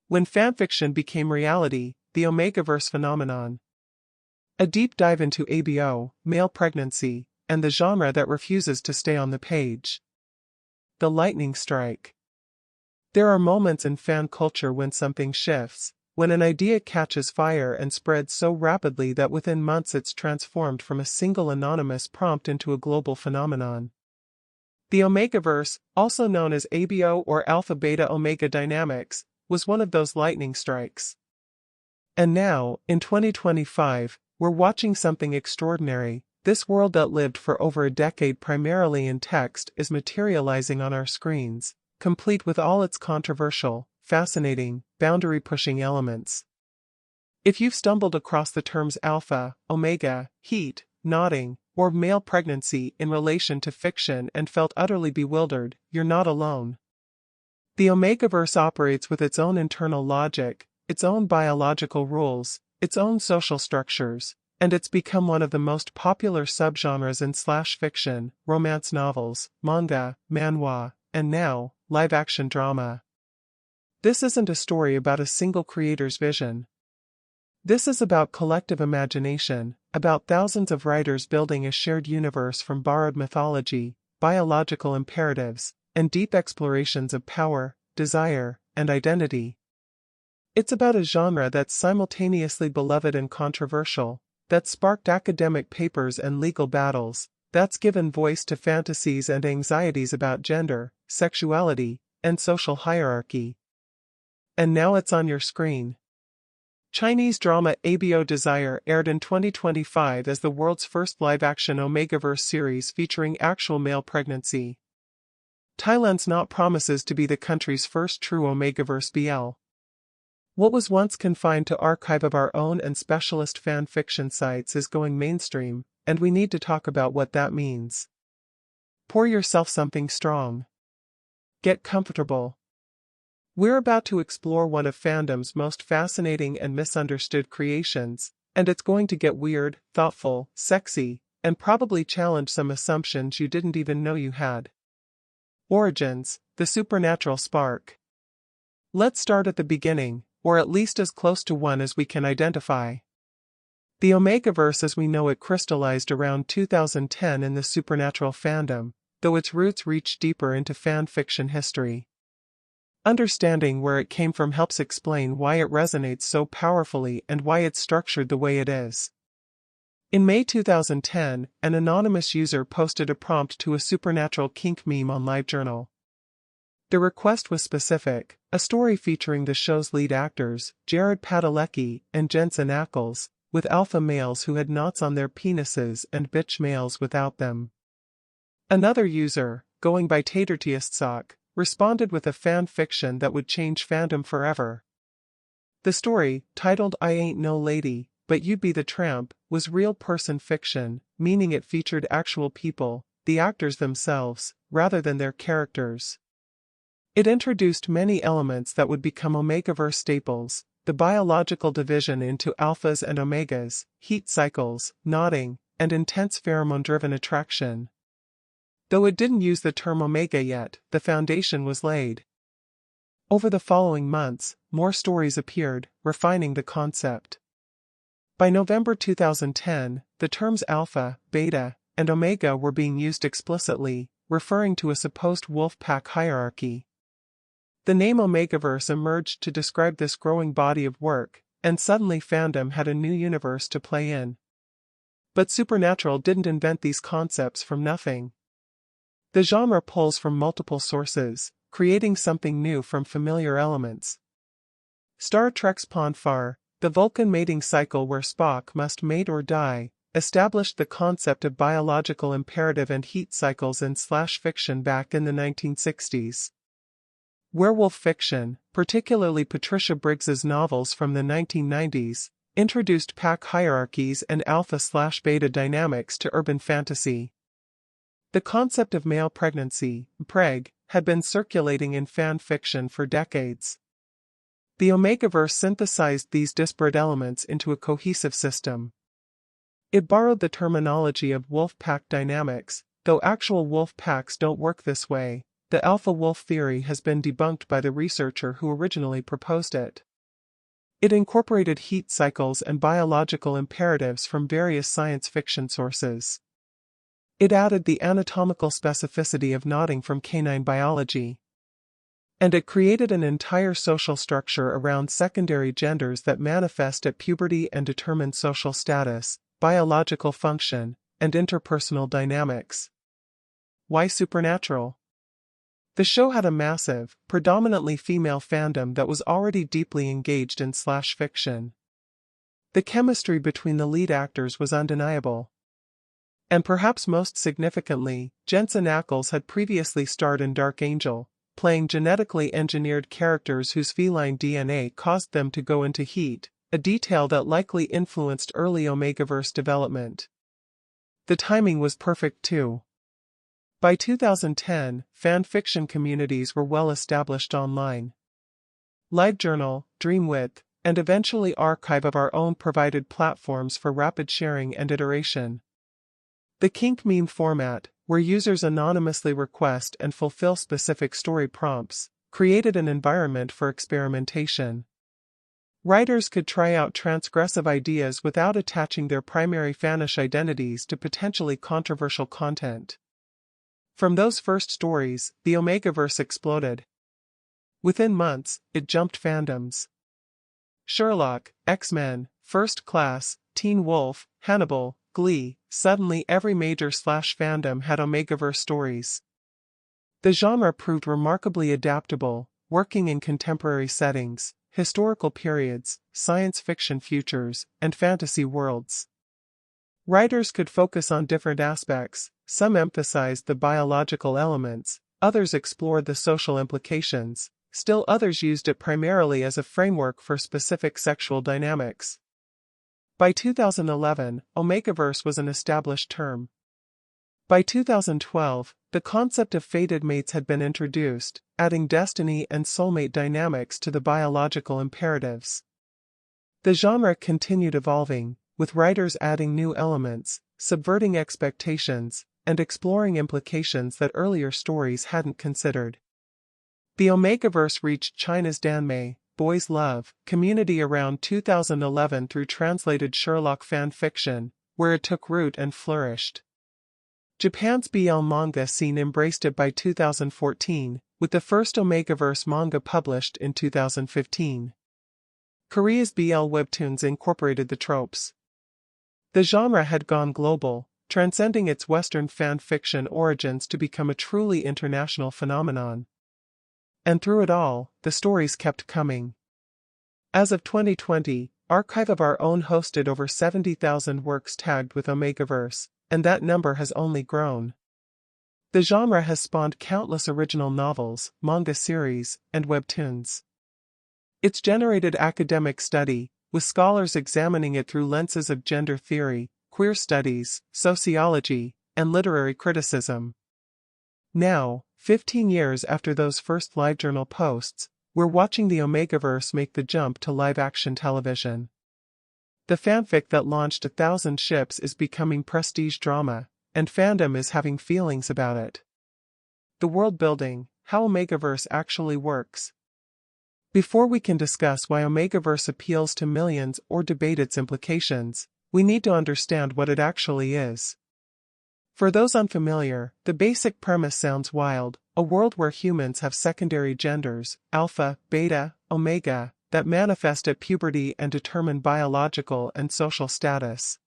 When fanfiction became reality, the OmegaVerse phenomenon. A deep dive into ABO, male pregnancy, and the genre that refuses to stay on the page. The lightning strike. There are moments in fan culture when something shifts, when an idea catches fire and spreads so rapidly that within months it's transformed from a single anonymous prompt into a global phenomenon. The OmegaVerse, also known as ABO or Alpha Beta Omega Dynamics, was one of those lightning strikes. And now, in 2025, we're watching something extraordinary. This world that lived for over a decade primarily in text is materializing on our screens, complete with all its controversial, fascinating, boundary-pushing elements. If you've stumbled across the terms alpha, omega, heat, knotting, or male pregnancy in relation to fiction and felt utterly bewildered, you're not alone. The OmegaVerse operates with its own internal logic, its own biological rules, its own social structures, and it's become one of the most popular subgenres in /fiction, romance novels, manga, manhwa, and now, live-action drama. This isn't a story about a single creator's vision. This is about collective imagination, about thousands of writers building a shared universe from borrowed mythology, biological imperatives, and deep explorations of power, desire, and identity. It's about a genre that's simultaneously beloved and controversial, that's sparked academic papers and legal battles, that's given voice to fantasies and anxieties about gender, sexuality, and social hierarchy. And now it's on your screen. Chinese drama ABO Desire aired in 2025 as the world's first live-action OmegaVerse series featuring actual male pregnancy. Thailand's Knot promises to be the country's first true OmegaVerse BL. What was once confined to archive of our own and specialist fan fiction sites is going mainstream, and we need to talk about what that means. Pour yourself something strong. Get comfortable. We're about to explore one of fandom's most fascinating and misunderstood creations, and it's going to get weird, thoughtful, sexy, and probably challenge some assumptions you didn't even know you had. Origins, the supernatural spark. Let's start at the beginning, or at least as close to one as we can identify. The OmegaVerse as we know it crystallized around 2010 in the supernatural fandom, though its roots reach deeper into fan fiction history. Understanding where it came from helps explain why it resonates so powerfully and why it's structured the way it is. In May 2010, an anonymous user posted a prompt to a supernatural kink meme on LiveJournal. The request was specific, a story featuring the show's lead actors, Jared Padalecki and Jensen Ackles, with alpha males who had knots on their penises and bitch males without them. Another user, going by TaterTiestSock, responded with a fan fiction that would change fandom forever. The story, titled I Ain't No Lady, But You'd Be the Tramp, was real person fiction, meaning it featured actual people, the actors themselves, rather than their characters. It introduced many elements that would become OmegaVerse staples, the biological division into alphas and omegas, heat cycles, knotting, and intense pheromone-driven attraction. Though it didn't use the term omega yet, the foundation was laid. Over the following months, more stories appeared, refining the concept. By November 2010, the terms alpha, beta, and omega were being used explicitly, referring to a supposed wolf pack hierarchy. The name OmegaVerse emerged to describe this growing body of work, and suddenly fandom had a new universe to play in. But Supernatural didn't invent these concepts from nothing. The genre pulls from multiple sources, creating something new from familiar elements. Star Trek's Ponfar, the Vulcan mating cycle where Spock must mate or die, established the concept of biological imperative and heat cycles in /fiction back in the 1960s. Werewolf fiction, particularly Patricia Briggs's novels from the 1990s, introduced pack hierarchies and alpha/beta dynamics to urban fantasy. The concept of male pregnancy, mpreg, had been circulating in fan fiction for decades. The OmegaVerse synthesized these disparate elements into a cohesive system. It borrowed the terminology of wolf pack dynamics, though actual wolf packs don't work this way, the alpha wolf theory has been debunked by the researcher who originally proposed it. It incorporated heat cycles and biological imperatives from various science fiction sources. It added the anatomical specificity of knotting from canine biology. And it created an entire social structure around secondary genders that manifest at puberty and determine social status, biological function, and interpersonal dynamics. Why supernatural? The show had a massive, predominantly female fandom that was already deeply engaged in slash fiction. The chemistry between the lead actors was undeniable. And perhaps most significantly, Jensen Ackles had previously starred in Dark Angel, playing genetically engineered characters whose feline DNA caused them to go into heat, a detail that likely influenced early OmegaVerse development. The timing was perfect too. By 2010, fanfiction communities were well established online. LiveJournal, Dreamwidth, and eventually Archive of Our Own provided platforms for rapid sharing and iteration. The kink meme format, where users anonymously request and fulfill specific story prompts, created an environment for experimentation. Writers could try out transgressive ideas without attaching their primary fanish identities to potentially controversial content. From those first stories, the OmegaVerse exploded. Within months, it jumped fandoms. Sherlock, X-Men, First Class, Teen Wolf, Hannibal, Glee, suddenly every major slash fandom had OmegaVerse stories. The genre proved remarkably adaptable, working in contemporary settings, historical periods, science fiction futures, and fantasy worlds. Writers could focus on different aspects, some emphasized the biological elements, others explored the social implications, still others used it primarily as a framework for specific sexual dynamics. By 2011, OmegaVerse was an established term. By 2012, the concept of fated mates had been introduced, adding destiny and soulmate dynamics to the biological imperatives. The genre continued evolving, with writers adding new elements, subverting expectations, and exploring implications that earlier stories hadn't considered. The OmegaVerse reached China's Danmei, Boys Love, community around 2011 through translated Sherlock fanfiction, where it took root and flourished. Japan's BL manga scene embraced it by 2014, with the first OmegaVerse manga published in 2015. Korea's BL webtoons incorporated the tropes. The genre had gone global, transcending its Western fan fiction origins to become a truly international phenomenon. And through it all, the stories kept coming. As of 2020, Archive of Our Own hosted over 70,000 works tagged with OmegaVerse, and that number has only grown. The genre has spawned countless original novels, manga series, and webtoons. It's generated academic study, with scholars examining it through lenses of gender theory, queer studies, sociology, and literary criticism. Now, 15 years after those first LiveJournal posts, we're watching the OmegaVerse make the jump to live-action television. The fanfic that launched 1,000 ships is becoming prestige drama, and fandom is having feelings about it. The world building, how OmegaVerse actually works. Before we can discuss why OmegaVerse appeals to millions or debate its implications, we need to understand what it actually is. For those unfamiliar, the basic premise sounds wild: a world where humans have secondary genders, alpha, beta, omega, that manifest at puberty and determine biological and social status.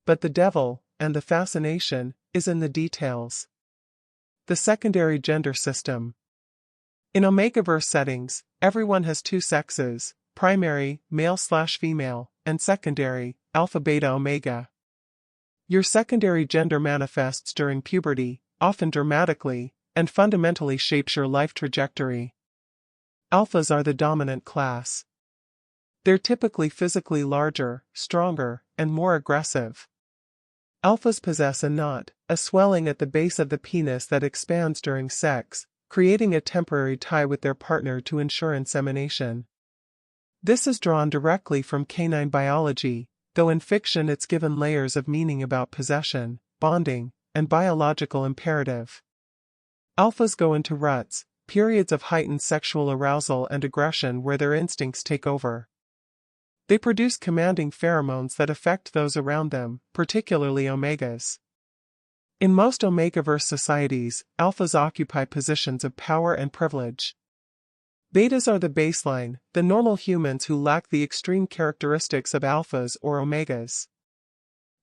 But the devil, and the fascination, is in the details. The secondary gender system. In OmegaVerse settings, everyone has two sexes: primary, male/female, and secondary, alpha, beta, omega. Your secondary gender manifests during puberty, often dramatically, and fundamentally shapes your life trajectory. Alphas are the dominant class. They're typically physically larger, stronger, and more aggressive. Alphas possess a knot, a swelling at the base of the penis that expands during sex, creating a temporary tie with their partner to ensure insemination. This is drawn directly from canine biology, though in fiction it's given layers of meaning about possession, bonding, and biological imperative. Alphas go into ruts, periods of heightened sexual arousal and aggression where their instincts take over. They produce commanding pheromones that affect those around them, particularly omegas. In most OmegaVerse societies, alphas occupy positions of power and privilege. Betas are the baseline, the normal humans who lack the extreme characteristics of alphas or omegas.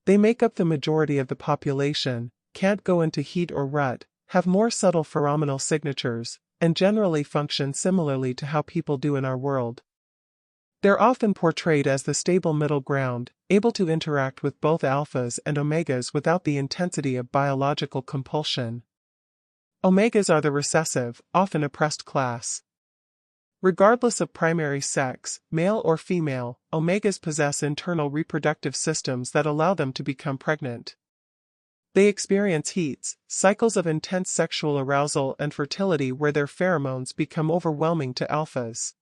They make up the majority of the population, can't go into heat or rut, have more subtle pheromonal signatures, and generally function similarly to how people do in our world. They're often portrayed as the stable middle ground, able to interact with both alphas and omegas without the intensity of biological compulsion. Omegas are the recessive, often oppressed class. Regardless of primary sex, male or female, omegas possess internal reproductive systems that allow them to become pregnant. They experience heats, cycles of intense sexual arousal and fertility where their pheromones become overwhelming to alphas.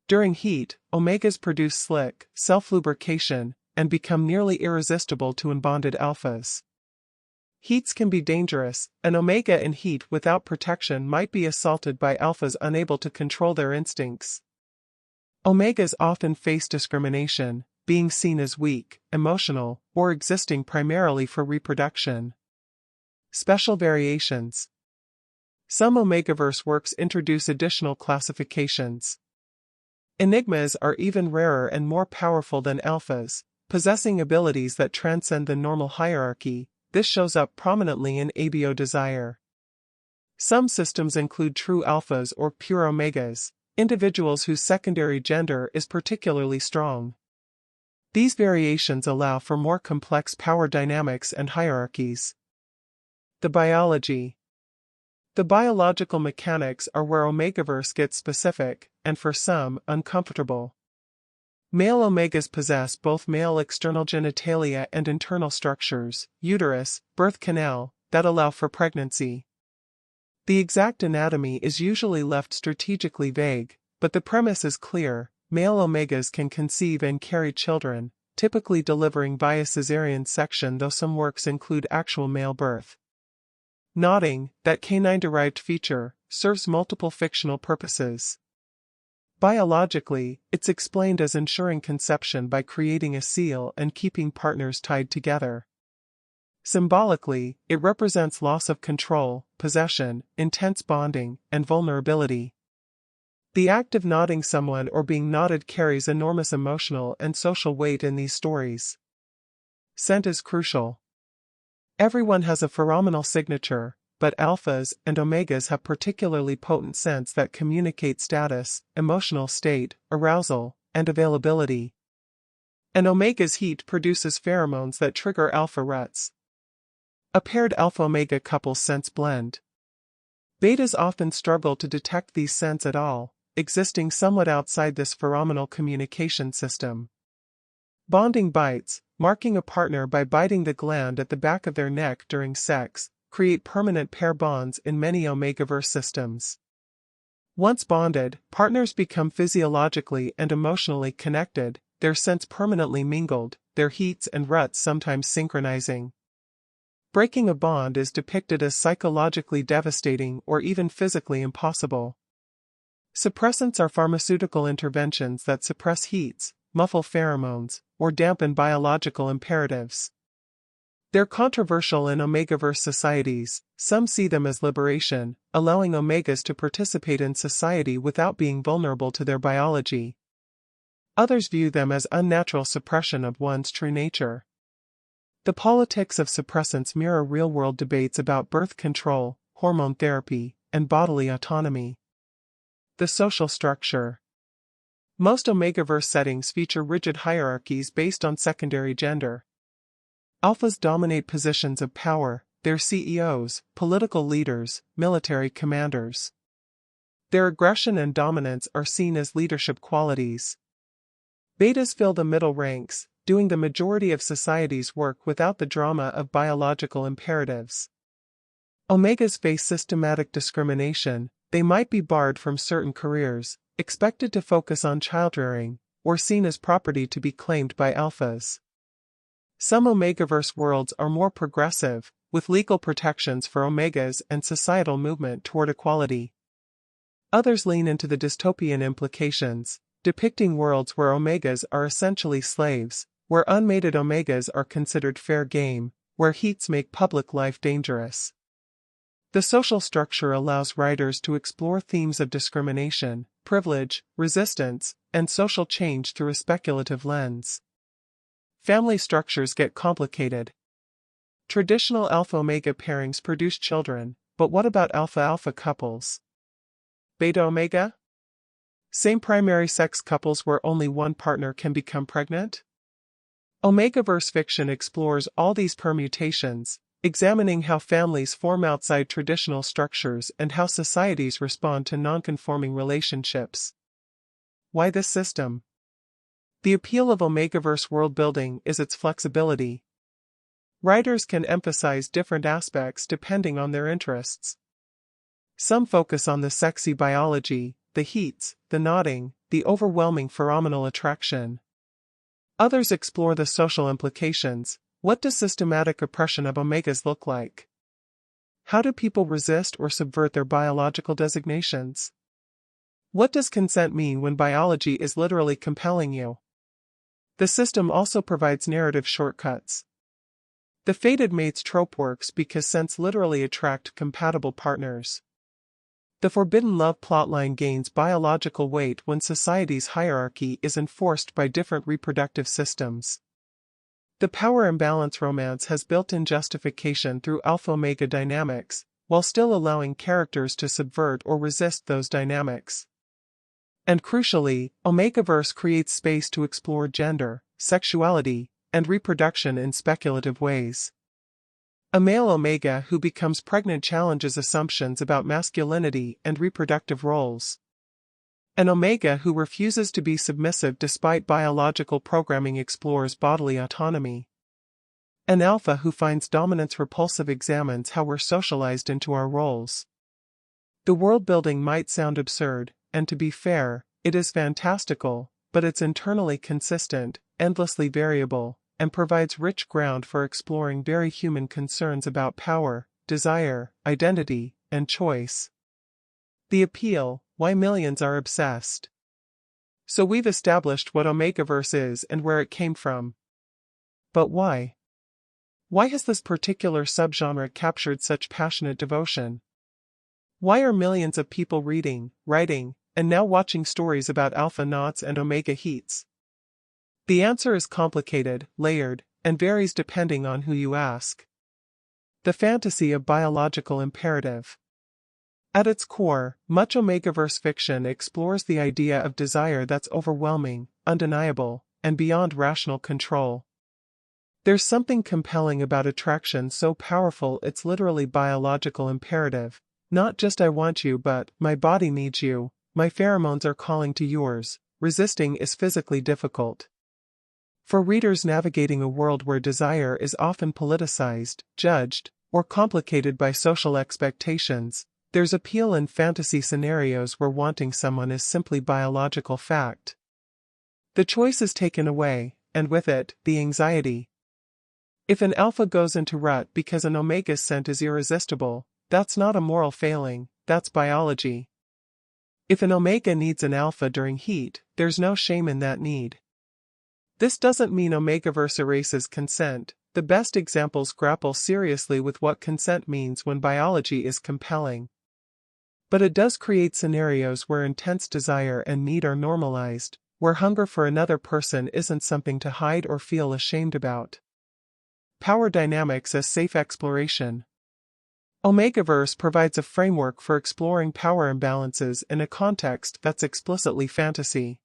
During heat, omegas produce slick, self-lubrication, and become nearly irresistible to unbonded alphas. Heats can be dangerous. An omega in heat without protection might be assaulted by alphas unable to control their instincts. Omegas often face discrimination, being seen as weak, emotional, or existing primarily for reproduction. Special variations. Some OmegaVerse works introduce additional classifications. Enigmas are even rarer and more powerful than alphas, possessing abilities that transcend the normal hierarchy. This shows up prominently in ABO Desire. Some systems include true alphas or pure omegas, individuals whose secondary gender is particularly strong. These variations allow for more complex power dynamics and hierarchies. The biology. The biological mechanics are where OmegaVerse gets specific, and for some, uncomfortable. Male omegas possess both male external genitalia and internal structures, uterus, birth canal, that allow for pregnancy. The exact anatomy is usually left strategically vague, but the premise is clear: male omegas can conceive and carry children, typically delivering via caesarean section, though some works include actual male birth. Knotting, that canine-derived feature, serves multiple fictional purposes. Biologically, it's explained as ensuring conception by creating a seal and keeping partners tied together. Symbolically, it represents loss of control, possession, intense bonding, and vulnerability. The act of knotting someone or being knotted carries enormous emotional and social weight in these stories. Scent is crucial. Everyone has a pheromonal signature, but alphas and omegas have particularly potent scents that communicate status, emotional state, arousal, and availability. An omega's heat produces pheromones that trigger alpha ruts. A paired alpha-omega couple's scents blend. Betas often struggle to detect these scents at all, existing somewhat outside this pheromonal communication system. Bonding bites, marking a partner by biting the gland at the back of their neck during sex, create permanent pair bonds in many OmegaVerse systems. Once bonded, partners become physiologically and emotionally connected, their scents permanently mingled, their heats and ruts sometimes synchronizing. Breaking a bond is depicted as psychologically devastating or even physically impossible. Suppressants are pharmaceutical interventions that suppress heats, muffle pheromones, or dampen biological imperatives. They're controversial in OmegaVerse societies. Some see them as liberation, allowing omegas to participate in society without being vulnerable to their biology. Others view them as unnatural suppression of one's true nature. The politics of suppressants mirror real-world debates about birth control, hormone therapy, and bodily autonomy. The social structure. Most OmegaVerse settings feature rigid hierarchies based on secondary gender. Alphas dominate positions of power, they're CEOs, political leaders, military commanders. Their aggression and dominance are seen as leadership qualities. Betas fill the middle ranks, doing the majority of society's work without the drama of biological imperatives. Omegas face systematic discrimination. They might be barred from certain careers, expected to focus on childrearing, or seen as property to be claimed by alphas. Some OmegaVerse worlds are more progressive, with legal protections for omegas and societal movement toward equality. Others lean into the dystopian implications, depicting worlds where omegas are essentially slaves, where unmated omegas are considered fair game, where heats make public life dangerous. The social structure allows writers to explore themes of discrimination, privilege, resistance, and social change through a speculative lens. Family structures get complicated. Traditional alpha-omega pairings produce children, but what about alpha-alpha couples? Beta-omega? Same primary sex couples where only one partner can become pregnant? OmegaVerse fiction explores all these permutations, examining how families form outside traditional structures and how societies respond to non-conforming relationships. Why this system? The appeal of OmegaVerse world-building is its flexibility. Writers can emphasize different aspects depending on their interests. Some focus on the sexy biology, the heats, the knotting, the overwhelming pheromonal attraction. Others explore the social implications. What does systematic oppression of omegas look like? How do people resist or subvert their biological designations? What does consent mean when biology is literally compelling you? The system also provides narrative shortcuts. The fated mates trope works because scents literally attract compatible partners. The forbidden love plotline gains biological weight when society's hierarchy is enforced by different reproductive systems. The power imbalance romance has built-in justification through alpha-omega dynamics, while still allowing characters to subvert or resist those dynamics. And crucially, OmegaVerse creates space to explore gender, sexuality, and reproduction in speculative ways. A male omega who becomes pregnant challenges assumptions about masculinity and reproductive roles. An omega who refuses to be submissive despite biological programming explores bodily autonomy. An alpha who finds dominance repulsive examines how we're socialized into our roles. The world building might sound absurd, and to be fair, it is fantastical, but it's internally consistent, endlessly variable, and provides rich ground for exploring very human concerns about power, desire, identity, and choice. The appeal, why millions are obsessed. So we've established what OmegaVerse is and where it came from. But why? Why has this particular subgenre captured such passionate devotion? Why are millions of people reading, writing, and now watching stories about alpha knots and omega heats? The answer is complicated, layered, and varies depending on who you ask. The fantasy of biological imperative. At its core, much OmegaVerse fiction explores the idea of desire that's overwhelming, undeniable, and beyond rational control. There's something compelling about attraction so powerful it's literally biological imperative. Not just I want you but, my body needs you, my pheromones are calling to yours. Resisting is physically difficult. For readers navigating a world where desire is often politicized, judged, or complicated by social expectations, there's appeal in fantasy scenarios where wanting someone is simply biological fact. The choice is taken away, and with it, the anxiety. If an alpha goes into rut because an omega's scent is irresistible, that's not a moral failing, that's biology. If an omega needs an alpha during heat, there's no shame in that need. This doesn't mean OmegaVerse erases consent. The best examples grapple seriously with what consent means when biology is compelling. But it does create scenarios where intense desire and need are normalized, where hunger for another person isn't something to hide or feel ashamed about. Power dynamics as safe exploration. OmegaVerse provides a framework for exploring power imbalances in a context that's explicitly fantasy.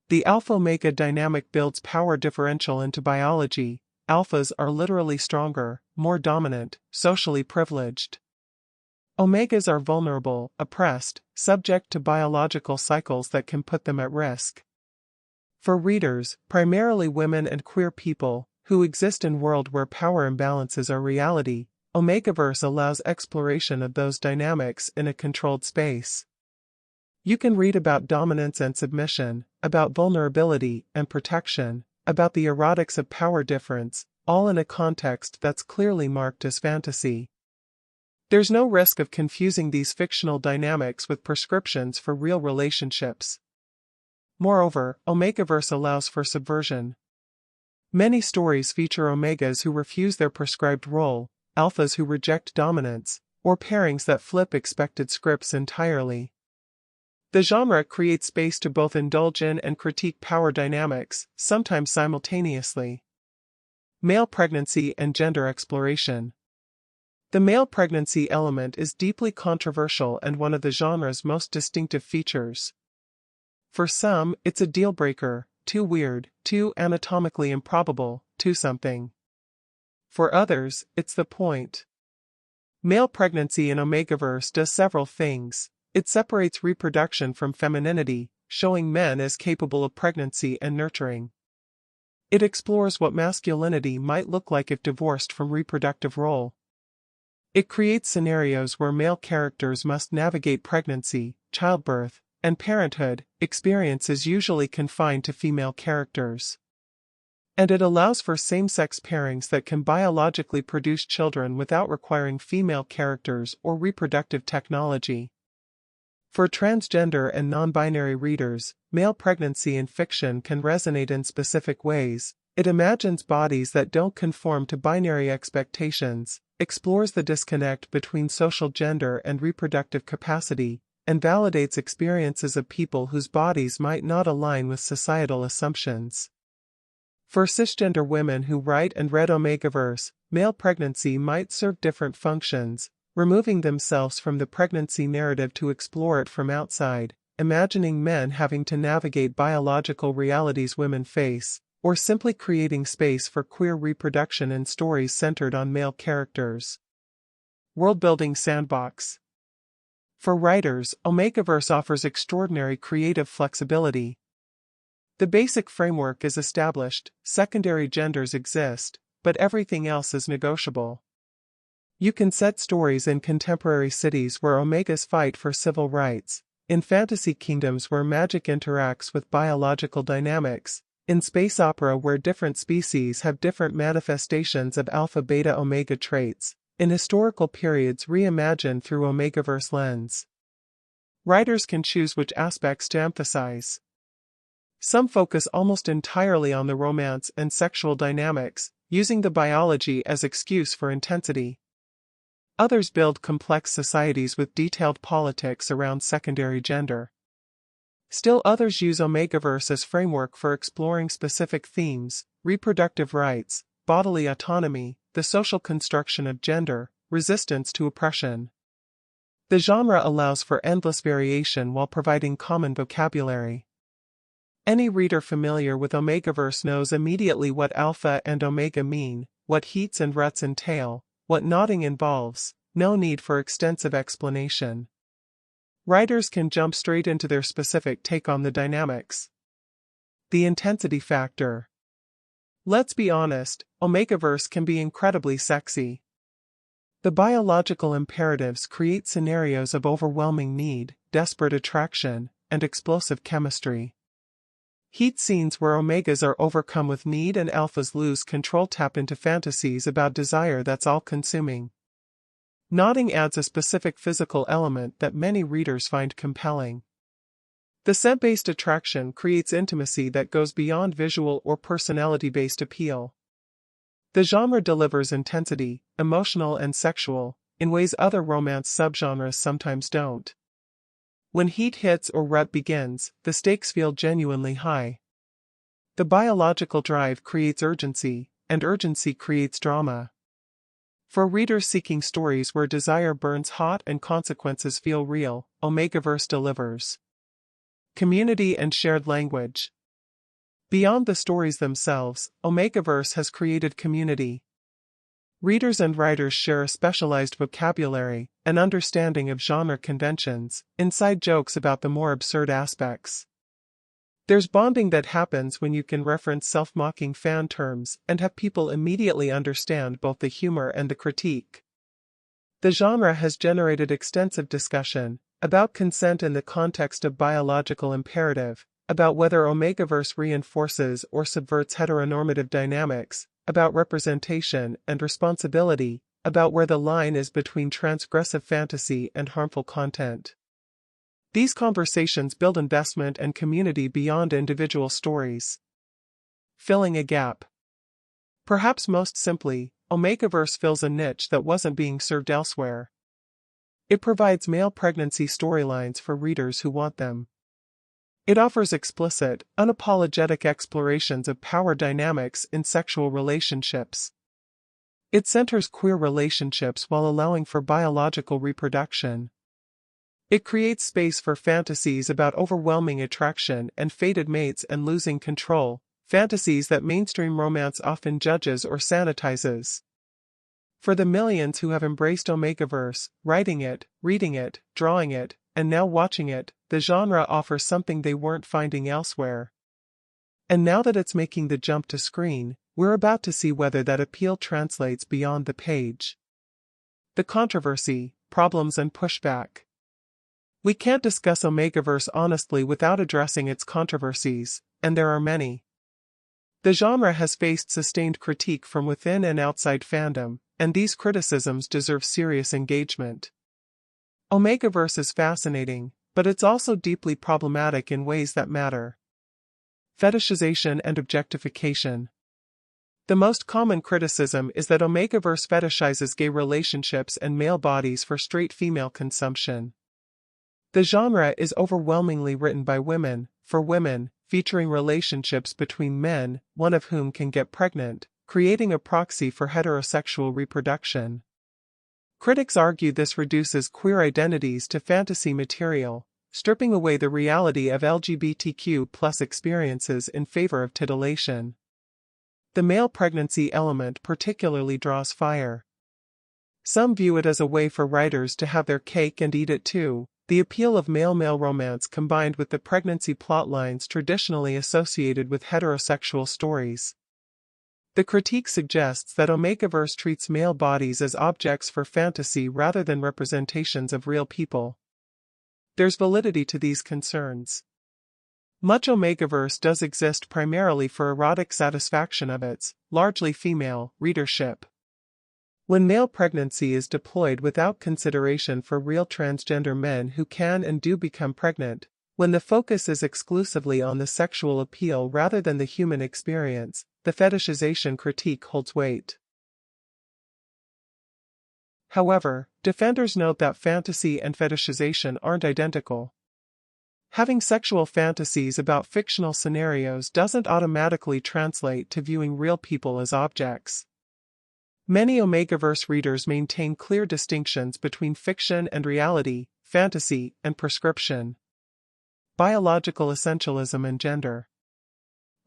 The alpha-omega dynamic builds power differential into biology. Alphas are literally stronger, more dominant, socially privileged. Omegas are vulnerable, oppressed, subject to biological cycles that can put them at risk. For readers, primarily women and queer people, who exist in a world where power imbalances are reality, OmegaVerse allows exploration of those dynamics in a controlled space. You can read about dominance and submission, about vulnerability and protection, about the erotics of power difference, all in a context that's clearly marked as fantasy. There's no risk of confusing these fictional dynamics with prescriptions for real relationships. Moreover, OmegaVerse allows for subversion. Many stories feature omegas who refuse their prescribed role, alphas who reject dominance, or pairings that flip expected scripts entirely. The genre creates space to both indulge in and critique power dynamics, sometimes simultaneously. Male pregnancy and gender exploration. The male pregnancy element is deeply controversial and one of the genre's most distinctive features. For some, it's a deal-breaker, too weird, too anatomically improbable, too something. For others, it's the point. Male pregnancy in OmegaVerse does several things. It separates reproduction from femininity, showing men as capable of pregnancy and nurturing. It explores what masculinity might look like if divorced from reproductive role. It creates scenarios where male characters must navigate pregnancy, childbirth, and parenthood, experiences usually confined to female characters. And it allows for same-sex pairings that can biologically produce children without requiring female characters or reproductive technology. For transgender and non-binary readers, male pregnancy in fiction can resonate in specific ways. It imagines bodies that don't conform to binary expectations, explores the disconnect between social gender and reproductive capacity, and validates experiences of people whose bodies might not align with societal assumptions. For cisgender women who write and read OmegaVerse, male pregnancy might serve different functions, removing themselves from the pregnancy narrative to explore it from outside, imagining men having to navigate biological realities women face, or simply creating space for queer reproduction in stories centered on male characters. Worldbuilding Sandbox. For writers, OmegaVerse offers extraordinary creative flexibility. The basic framework is established, secondary genders exist, but everything else is negotiable. You can set stories in contemporary cities where omegas fight for civil rights, in fantasy kingdoms where magic interacts with biological dynamics, in space opera where different species have different manifestations of alpha-beta-omega traits, in historical periods reimagined through OmegaVerse lens. Writers can choose which aspects to emphasize. Some focus almost entirely on the romance and sexual dynamics, using the biology as excuse for intensity. Others build complex societies with detailed politics around secondary gender. Still others use OmegaVerse as framework for exploring specific themes: reproductive rights, bodily autonomy, the social construction of gender, resistance to oppression. The genre allows for endless variation while providing common vocabulary. Any reader familiar with OmegaVerse knows immediately what alpha and omega mean, what heats and ruts entail, what knotting involves, no need for extensive explanation. Writers can jump straight into their specific take on the dynamics. The intensity factor. Let's be honest, OmegaVerse can be incredibly sexy. The biological imperatives create scenarios of overwhelming need, desperate attraction, and explosive chemistry. Heat scenes where omegas are overcome with need and alphas lose control tap into fantasies about desire that's all-consuming. Knotting adds a specific physical element that many readers find compelling. The scent-based attraction creates intimacy that goes beyond visual or personality-based appeal. The genre delivers intensity, emotional and sexual, in ways other romance subgenres sometimes don't. When heat hits or rut begins, the stakes feel genuinely high. The biological drive creates urgency, and urgency creates drama. For readers seeking stories where desire burns hot and consequences feel real, OmegaVerse delivers. Community and shared language. Beyond the stories themselves, OmegaVerse has created community. Readers and writers share a specialized vocabulary, an understanding of genre conventions, inside jokes about the more absurd aspects. There's bonding that happens when you can reference self-mocking fan terms and have people immediately understand both the humor and the critique. The genre has generated extensive discussion about consent in the context of biological imperative, about whether OmegaVerse reinforces or subverts heteronormative dynamics, about representation and responsibility, about where the line is between transgressive fantasy and harmful content. These conversations build investment and community beyond individual stories. Filling a gap. Perhaps most simply, OmegaVerse fills a niche that wasn't being served elsewhere. It provides male pregnancy storylines for readers who want them. It offers explicit, unapologetic explorations of power dynamics in sexual relationships. It centers queer relationships while allowing for biological reproduction. It creates space for fantasies about overwhelming attraction and fated mates and losing control, fantasies that mainstream romance often judges or sanitizes. For the millions who have embraced OmegaVerse, writing it, reading it, drawing it, and now watching it, the genre offers something they weren't finding elsewhere. And now that it's making the jump to screen, we're about to see whether that appeal translates beyond the page. The controversy, problems and pushback. We can't discuss OmegaVerse honestly without addressing its controversies, and there are many. The genre has faced sustained critique from within and outside fandom, and these criticisms deserve serious engagement. OmegaVerse is fascinating, but it's also deeply problematic in ways that matter. Fetishization and objectification. The most common criticism is that OmegaVerse fetishizes gay relationships and male bodies for straight female consumption. The genre is overwhelmingly written by women, for women, featuring relationships between men, one of whom can get pregnant, creating a proxy for heterosexual reproduction. Critics argue this reduces queer identities to fantasy material, stripping away the reality of LGBTQ+ experiences in favor of titillation. The male pregnancy element particularly draws fire. Some view it as a way for writers to have their cake and eat it too, the appeal of male-male romance combined with the pregnancy plotlines traditionally associated with heterosexual stories. The critique suggests that OmegaVerse treats male bodies as objects for fantasy rather than representations of real people. There's validity to these concerns. Much OmegaVerse does exist primarily for erotic satisfaction of its, largely female, readership. When male pregnancy is deployed without consideration for real transgender men who can and do become pregnant, when the focus is exclusively on the sexual appeal rather than the human experience, the fetishization critique holds weight. However, defenders note that fantasy and fetishization aren't identical. Having sexual fantasies about fictional scenarios doesn't automatically translate to viewing real people as objects. Many OmegaVerse readers maintain clear distinctions between fiction and reality, fantasy and prescription. Biological essentialism and gender.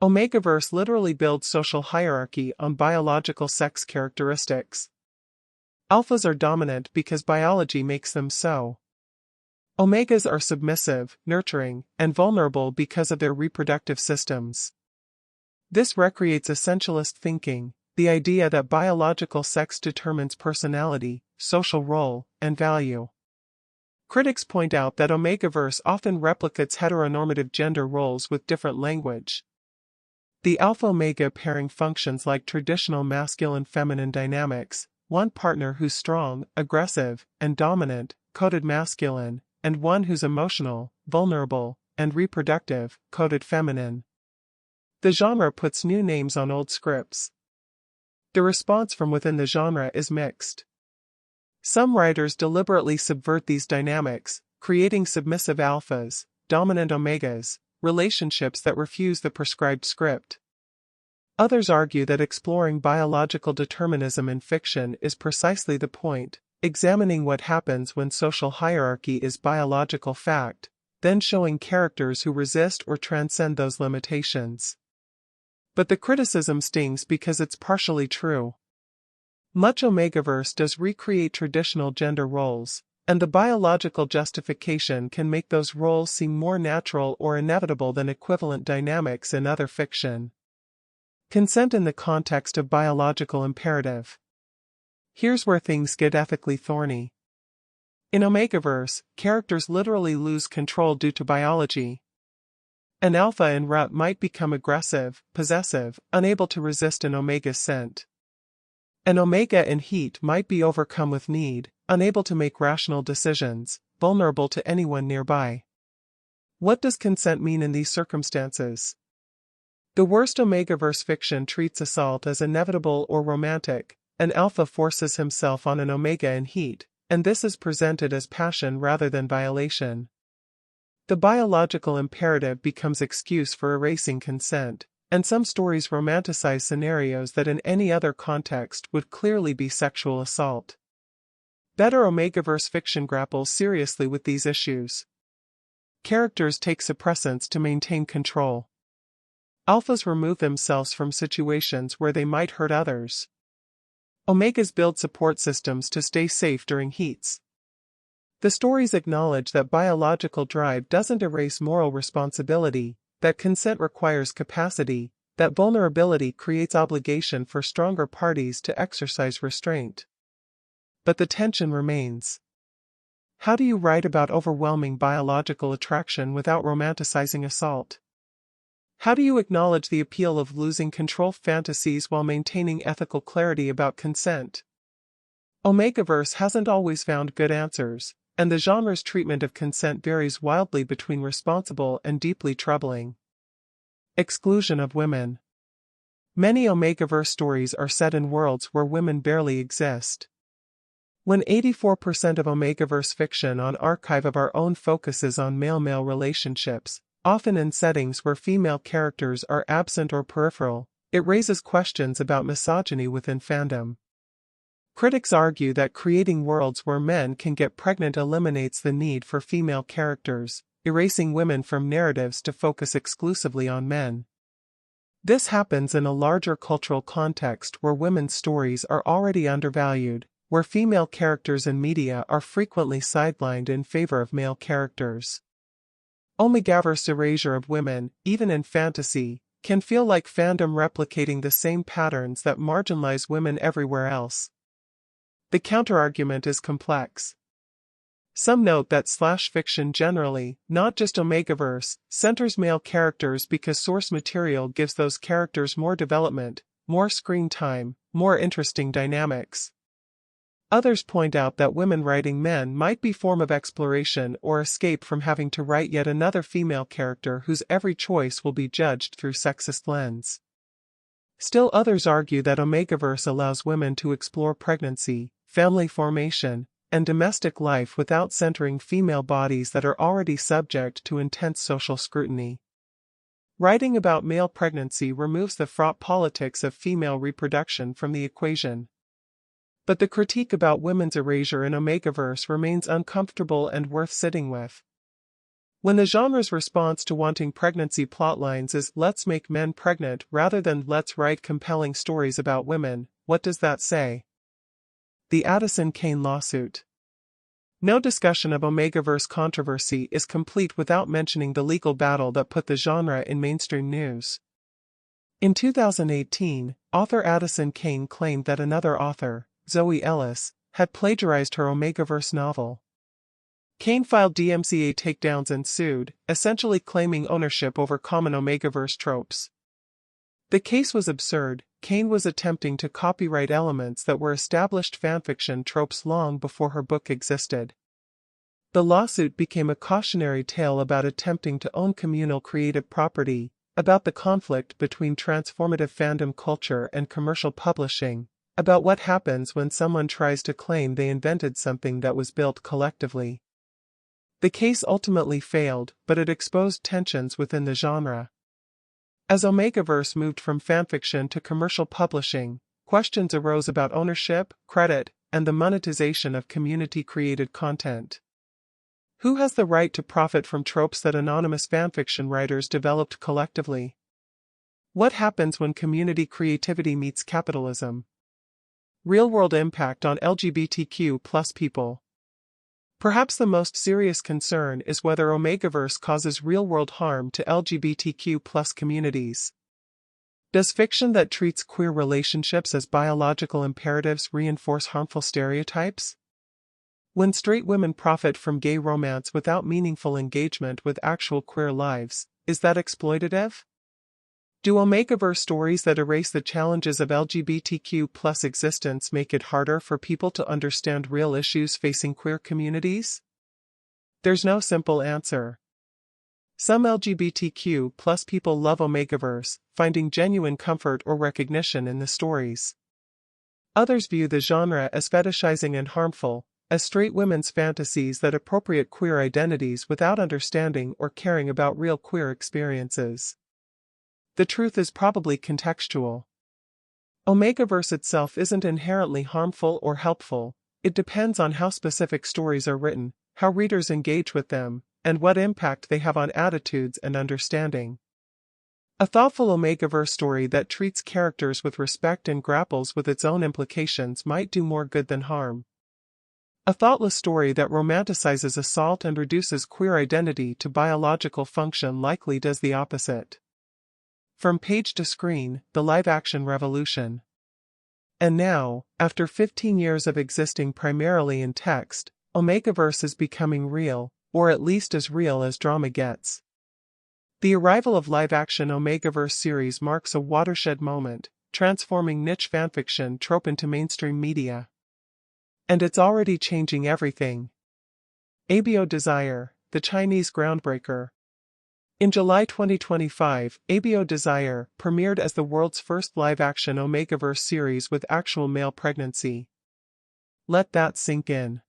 OmegaVerse literally builds social hierarchy on biological sex characteristics. Alphas are dominant because biology makes them so. Omegas are submissive, nurturing, and vulnerable because of their reproductive systems. This recreates essentialist thinking, the idea that biological sex determines personality, social role, and value. Critics point out that OmegaVerse often replicates heteronormative gender roles with different language. The alpha-omega pairing functions like traditional masculine-feminine dynamics, one partner who's strong, aggressive, and dominant, coded masculine, and one who's emotional, vulnerable, and reproductive, coded feminine. The genre puts new names on old scripts. The response from within the genre is mixed. Some writers deliberately subvert these dynamics, creating submissive alphas, dominant omegas, relationships that refuse the prescribed script. Others argue that exploring biological determinism in fiction is precisely the point, examining what happens when social hierarchy is biological fact, then showing characters who resist or transcend those limitations. But the criticism stings because it's partially true. Much OmegaVerse does recreate traditional gender roles, and the biological justification can make those roles seem more natural or inevitable than equivalent dynamics in other fiction. Consent in the context of biological imperative. Here's where things get ethically thorny. In OmegaVerse, characters literally lose control due to biology. An alpha in rut might become aggressive, possessive, unable to resist an omega's scent. An omega in heat might be overcome with need, unable to make rational decisions, vulnerable to anyone nearby. What does consent mean in these circumstances? The worst OmegaVerse fiction treats assault as inevitable or romantic. An alpha forces himself on an omega in heat, and this is presented as passion rather than violation. The biological imperative becomes excuse for erasing consent, and some stories romanticize scenarios that in any other context would clearly be sexual assault. Better OmegaVerse fiction grapples seriously with these issues. Characters take suppressants to maintain control. Alphas remove themselves from situations where they might hurt others. Omegas build support systems to stay safe during heats. The stories acknowledge that biological drive doesn't erase moral responsibility, that consent requires capacity, that vulnerability creates obligation for stronger parties to exercise restraint. But the tension remains. How do you write about overwhelming biological attraction without romanticizing assault? How do you acknowledge the appeal of losing control fantasies while maintaining ethical clarity about consent? OmegaVerse hasn't always found good answers, and the genre's treatment of consent varies wildly between responsible and deeply troubling. Exclusion of women. Many OmegaVerse stories are set in worlds where women barely exist. When 84% of OmegaVerse fiction on Archive of Our Own focuses on male-male relationships, often in settings where female characters are absent or peripheral, it raises questions about misogyny within fandom. Critics argue that creating worlds where men can get pregnant eliminates the need for female characters, erasing women from narratives to focus exclusively on men. This happens in a larger cultural context where women's stories are already undervalued, where female characters in media are frequently sidelined in favor of male characters. OmegaVerse erasure of women, even in fantasy, can feel like fandom replicating the same patterns that marginalize women everywhere else. The counterargument is complex. Some note that slash fiction generally, not just OmegaVerse, centers male characters because source material gives those characters more development, more screen time, more interesting dynamics. Others point out that women writing men might be a form of exploration or escape from having to write yet another female character whose every choice will be judged through sexist lens. Still others argue that OmegaVerse allows women to explore pregnancy, family formation, and domestic life without centering female bodies that are already subject to intense social scrutiny. Writing about male pregnancy removes the fraught politics of female reproduction from the equation. But the critique about women's erasure in OmegaVerse remains uncomfortable and worth sitting with. When the genre's response to wanting pregnancy plotlines is "let's make men pregnant" rather than "let's write compelling stories about women," what does that say? The Addison Kane lawsuit. No discussion of OmegaVerse controversy is complete without mentioning the legal battle that put the genre in mainstream news. In 2018, author Addison Kane claimed that another author, Zoe Ellis, had plagiarized her OmegaVerse novel. Kane filed DMCA takedowns and sued, essentially claiming ownership over common OmegaVerse tropes. The case was absurd. Kane was attempting to copyright elements that were established fanfiction tropes long before her book existed. The lawsuit became a cautionary tale about attempting to own communal creative property, about the conflict between transformative fandom culture and commercial publishing, about what happens when someone tries to claim they invented something that was built collectively. The case ultimately failed, but it exposed tensions within the genre. As OmegaVerse moved from fanfiction to commercial publishing, questions arose about ownership, credit, and the monetization of community-created content. Who has the right to profit from tropes that anonymous fanfiction writers developed collectively? What happens when community creativity meets capitalism? Real-world impact on LGBTQ+ people. Perhaps the most serious concern is whether OmegaVerse causes real-world harm to LGBTQ+ communities. Does fiction that treats queer relationships as biological imperatives reinforce harmful stereotypes? When straight women profit from gay romance without meaningful engagement with actual queer lives, is that exploitative? Do OmegaVerse stories that erase the challenges of LGBTQ+ existence make it harder for people to understand real issues facing queer communities? There's no simple answer. Some LGBTQ+ people love OmegaVerse, finding genuine comfort or recognition in the stories. Others view the genre as fetishizing and harmful, as straight women's fantasies that appropriate queer identities without understanding or caring about real queer experiences. The truth is probably contextual. OmegaVerse itself isn't inherently harmful or helpful, it depends on how specific stories are written, how readers engage with them, and what impact they have on attitudes and understanding. A thoughtful OmegaVerse story that treats characters with respect and grapples with its own implications might do more good than harm. A thoughtless story that romanticizes assault and reduces queer identity to biological function likely does the opposite. From page to screen, the live-action revolution. And now, after 15 years of existing primarily in text, OmegaVerse is becoming real, or at least as real as drama gets. The arrival of live-action OmegaVerse series marks a watershed moment, transforming niche fanfiction trope into mainstream media. And it's already changing everything. ABO Desire, the Chinese groundbreaker. In July 2025, ABO Desire premiered as the world's first live-action OmegaVerse series with actual male pregnancy. Let that sink in.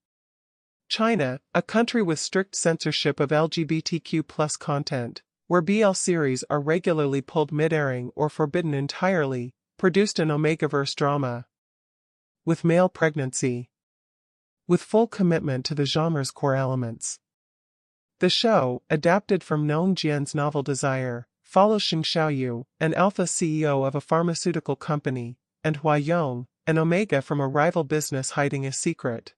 China, a country with strict censorship of LGBTQ+ content, where BL series are regularly pulled mid-airing or forbidden entirely, produced an OmegaVerse drama. With male pregnancy. With full commitment to the genre's core elements. The show, adapted from Nong Jian's novel Desire, follows Xing Xiaoyu, an alpha CEO of a pharmaceutical company, and Hua Yong, an omega from a rival business hiding a secret.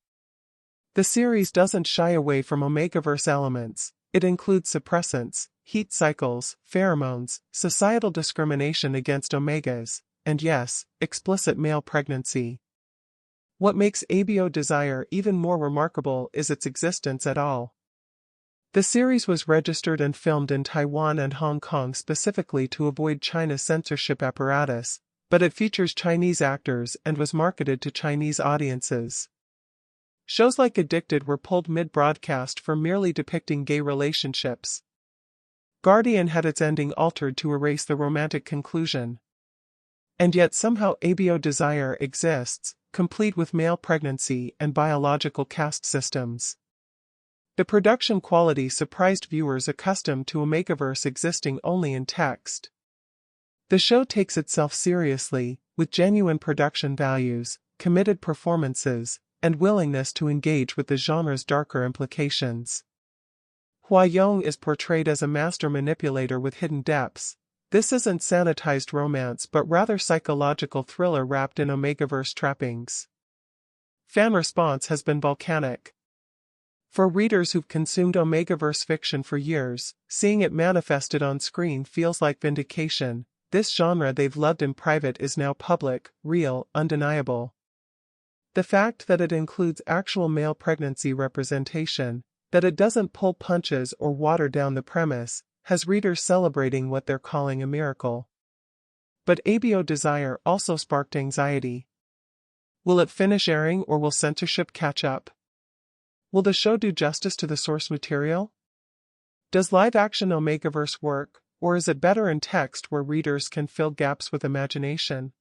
The series doesn't shy away from OmegaVerse elements. It includes suppressants, heat cycles, pheromones, societal discrimination against omegas, and yes, explicit male pregnancy. What makes ABO Desire even more remarkable is its existence at all. The series was registered and filmed in Taiwan and Hong Kong specifically to avoid China's censorship apparatus, but it features Chinese actors and was marketed to Chinese audiences. Shows like Addicted were pulled mid-broadcast for merely depicting gay relationships. Guardian had its ending altered to erase the romantic conclusion. And yet somehow ABO Desire exists, complete with male pregnancy and biological caste systems. The production quality surprised viewers accustomed to OmegaVerse existing only in text. The show takes itself seriously, with genuine production values, committed performances, and willingness to engage with the genre's darker implications. Hua Yong is portrayed as a master manipulator with hidden depths. This isn't sanitized romance but rather psychological thriller wrapped in OmegaVerse trappings. Fan response has been volcanic. For readers who've consumed OmegaVerse fiction for years, seeing it manifested on screen feels like vindication. This genre they've loved in private is now public, real, undeniable. The fact that it includes actual male pregnancy representation, that it doesn't pull punches or water down the premise, has readers celebrating what they're calling a miracle. But ABO Desire also sparked anxiety. Will it finish airing or will censorship catch up? Will the show do justice to the source material? Does live-action OmegaVerse work, or is it better in text where readers can fill gaps with imagination?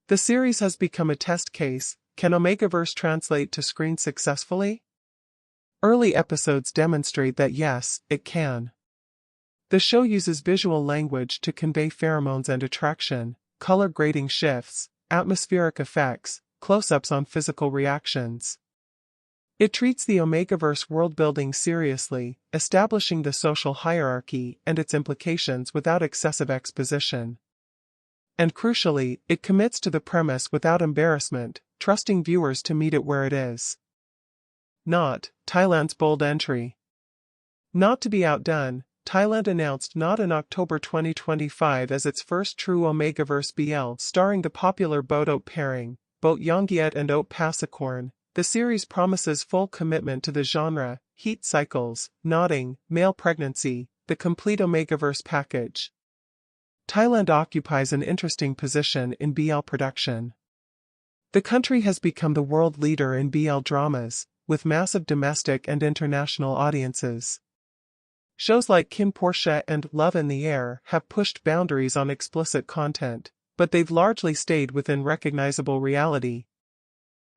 The series has become a test case. Can OmegaVerse translate to screen successfully? Early episodes demonstrate that yes, it can. The show uses visual language to convey pheromones and attraction, color grading shifts, atmospheric effects, close-ups on physical reactions. It treats the OmegaVerse world-building seriously, establishing the social hierarchy and its implications without excessive exposition. And crucially, it commits to the premise without embarrassment, trusting viewers to meet it where it is. Knot, Thailand's bold entry. Not to be outdone, Thailand announced Knot in October 2025 as its first true OmegaVerse BL starring the popular boat pairing, boat Yongyut and Pasakorn. The series promises full commitment to the genre, heat cycles, knotting, male pregnancy, the complete OmegaVerse package. Thailand occupies an interesting position in BL production. The country has become the world leader in BL dramas, with massive domestic and international audiences. Shows like Kim Portia and Love in the Air have pushed boundaries on explicit content, but they've largely stayed within recognizable reality.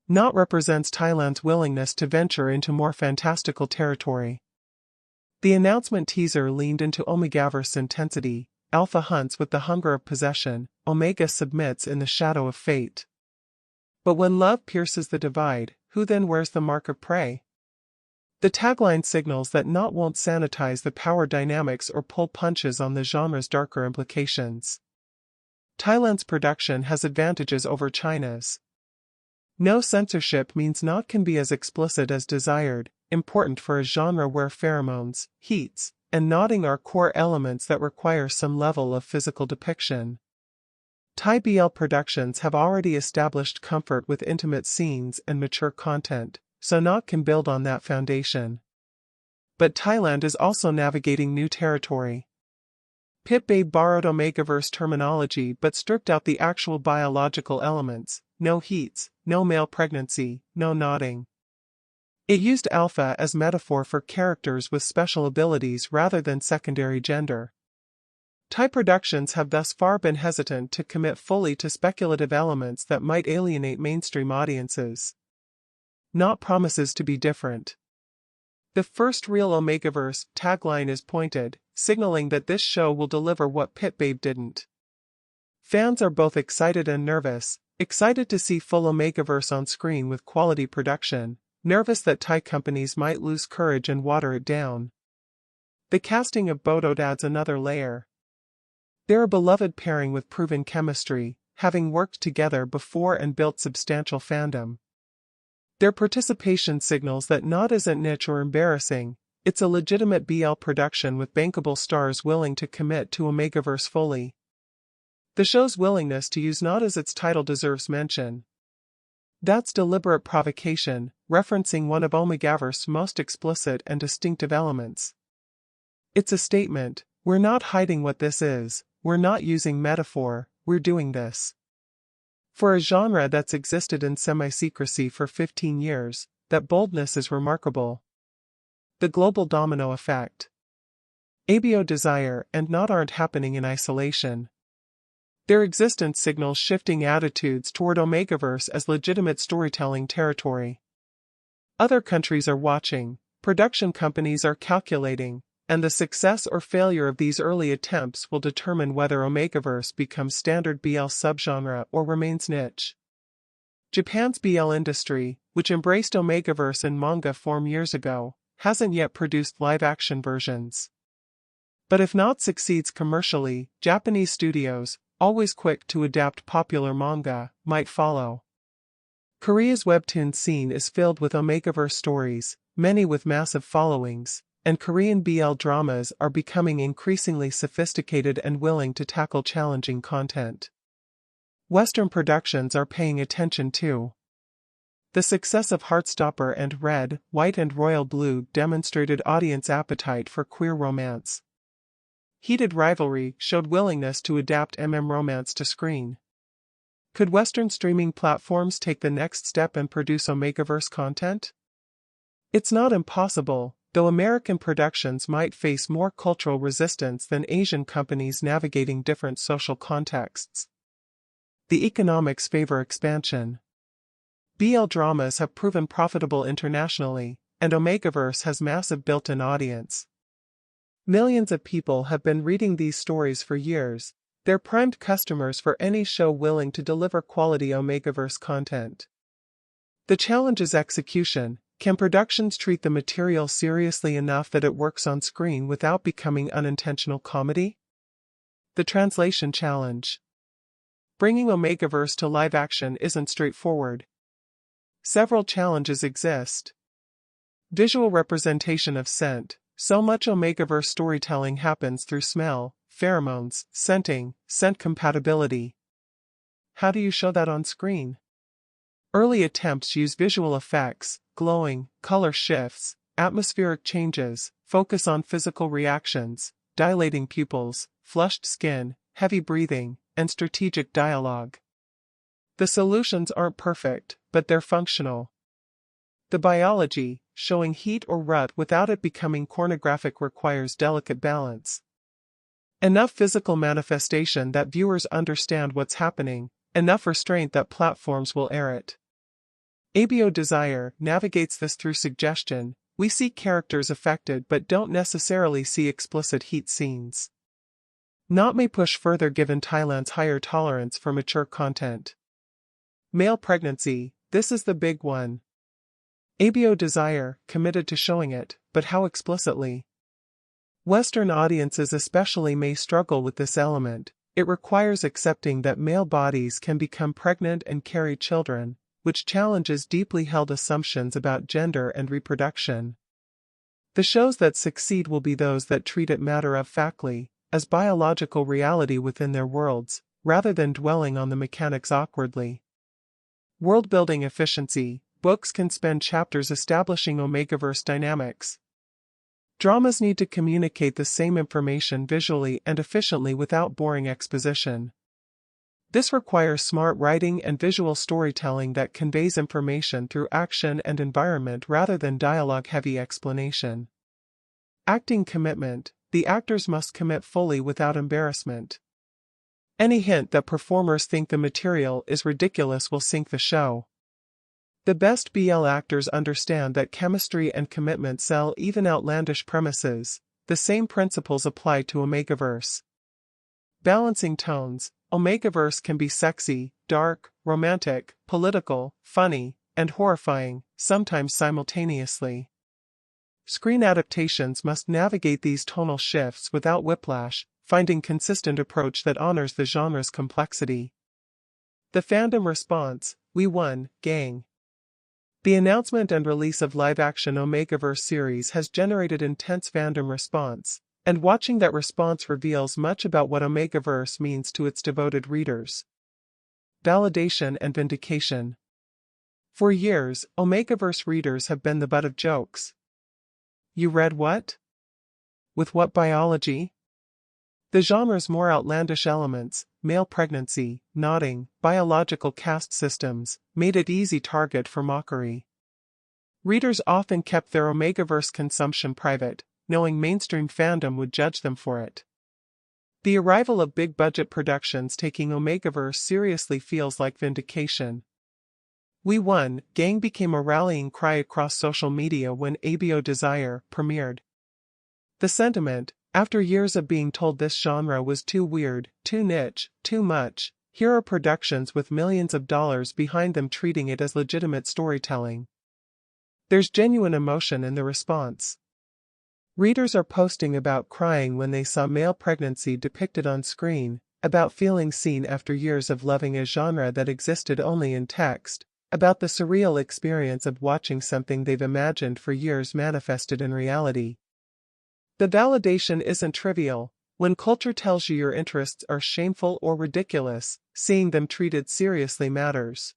Knot represents Thailand's willingness to venture into more fantastical territory. The announcement teaser leaned into OmegaVerse intensity. Alpha hunts with the hunger of possession, Omega submits in the shadow of fate. But when love pierces the divide, who then wears the mark of prey? The tagline signals that Knot won't sanitize the power dynamics or pull punches on the genre's darker implications. Thailand's production has advantages over China's. No censorship means Knot can be as explicit as desired, important for a genre where pheromones, heats, and knotting are core elements that require some level of physical depiction. Thai BL productions have already established comfort with intimate scenes and mature content, so Knot can build on that foundation. But Thailand is also navigating new territory. Pitbabe borrowed OmegaVerse terminology but stripped out the actual biological elements: no heats, no male pregnancy, no knotting. It used alpha as metaphor for characters with special abilities rather than secondary gender. Thai productions have thus far been hesitant to commit fully to speculative elements that might alienate mainstream audiences. Knot promises to be different. The first real OmegaVerse tagline is pointed, signaling that this show will deliver what Pitbabe didn't. Fans are both excited and nervous, excited to see full OmegaVerse on screen with quality production, nervous that Thai companies might lose courage and water it down. The casting of Bodot adds another layer. They're a beloved pairing with proven chemistry, having worked together before and built substantial fandom. Their participation signals that Knot isn't niche or embarrassing, it's a legitimate BL production with bankable stars willing to commit to OmegaVerse fully. The show's willingness to use Knot as its title deserves mention. That's deliberate provocation, referencing one of OmegaVerse's most explicit and distinctive elements. It's a statement: we're not hiding what this is, we're not using metaphor, we're doing this. For a genre that's existed in semi-secrecy for 15 years, that boldness is remarkable. The global domino effect. ABO Desire and Knot aren't happening in isolation. Their existence signals shifting attitudes toward OmegaVerse as legitimate storytelling territory. Other countries are watching, production companies are calculating, and the success or failure of these early attempts will determine whether OmegaVerse becomes standard BL subgenre or remains niche. Japan's BL industry, which embraced OmegaVerse in manga form years ago, hasn't yet produced live-action versions. But if Knot succeeds commercially, Japanese studios, always quick to adapt popular manga, might follow. Korea's webtoon scene is filled with OmegaVerse stories, many with massive followings, and Korean BL dramas are becoming increasingly sophisticated and willing to tackle challenging content. Western productions are paying attention too. The success of Heartstopper and Red, White and Royal Blue demonstrated audience appetite for queer romance. Heated Rivalry showed willingness to adapt romance to screen. Could Western streaming platforms take the next step and produce OmegaVerse content? It's not impossible, though American productions might face more cultural resistance than Asian companies navigating different social contexts. The economics favor expansion. BL dramas have proven profitable internationally, and OmegaVerse has massive built-in audience. Millions of people have been reading these stories for years. They're primed customers for any show willing to deliver quality OmegaVerse content. The challenge is execution. Can productions treat the material seriously enough that it works on screen without becoming unintentional comedy? The translation challenge. Bringing OmegaVerse to live action isn't straightforward. Several challenges exist. Visual representation of scent. So much OmegaVerse storytelling happens through smell, pheromones, scenting, scent compatibility. How do you show that on screen? Early attempts use visual effects, glowing, color shifts, atmospheric changes, focus on physical reactions, dilating pupils, flushed skin, heavy breathing, and strategic dialogue. The solutions aren't perfect, but they're functional. The biology, showing heat or rut without it becoming pornographic, requires delicate balance. Enough physical manifestation that viewers understand what's happening, enough restraint that platforms will air it. ABO Desire navigates this through suggestion. We see characters affected but don't necessarily see explicit heat scenes. Knot may push further given Thailand's higher tolerance for mature content. Male pregnancy, this is the big one. ABO Desire committed to showing it, but how explicitly? Western audiences especially may struggle with this element. It requires accepting that male bodies can become pregnant and carry children, which challenges deeply held assumptions about gender and reproduction. The shows that succeed will be those that treat it matter-of-factly, as biological reality within their worlds, rather than dwelling on the mechanics awkwardly. World-building efficiency, books can spend chapters establishing OmegaVerse dynamics. Dramas need to communicate the same information visually and efficiently without boring exposition. This requires smart writing and visual storytelling that conveys information through action and environment rather than dialogue-heavy explanation. Acting commitment, the actors must commit fully without embarrassment. Any hint that performers think the material is ridiculous will sink the show. The best BL actors understand that chemistry and commitment sell even outlandish premises. The same principles apply to OmegaVerse. Balancing tones, OmegaVerse can be sexy, dark, romantic, political, funny, and horrifying, sometimes simultaneously. Screen adaptations must navigate these tonal shifts without whiplash, finding consistent approach that honors the genre's complexity. The fandom response, we won, gang. The announcement and release of live-action OmegaVerse series has generated intense fandom response, and watching that response reveals much about what OmegaVerse means to its devoted readers. Validation and vindication. For years, OmegaVerse readers have been the butt of jokes. You read what? With what biology? The genre's more outlandish elements, male pregnancy, knotting, biological caste systems, made it easy target for mockery. Readers often kept their OmegaVerse consumption private, knowing mainstream fandom would judge them for it. The arrival of big-budget productions taking OmegaVerse seriously feels like vindication. We Won, Gang became a rallying cry across social media when ABO Desire premiered. The sentiment, after years of being told this genre was too weird, too niche, too much, here are productions with millions of dollars behind them treating it as legitimate storytelling. There's genuine emotion in the response. Readers are posting about crying when they saw male pregnancy depicted on screen, about feeling seen after years of loving a genre that existed only in text, about the surreal experience of watching something they've imagined for years manifested in reality. The validation isn't trivial. When culture tells you your interests are shameful or ridiculous, seeing them treated seriously matters.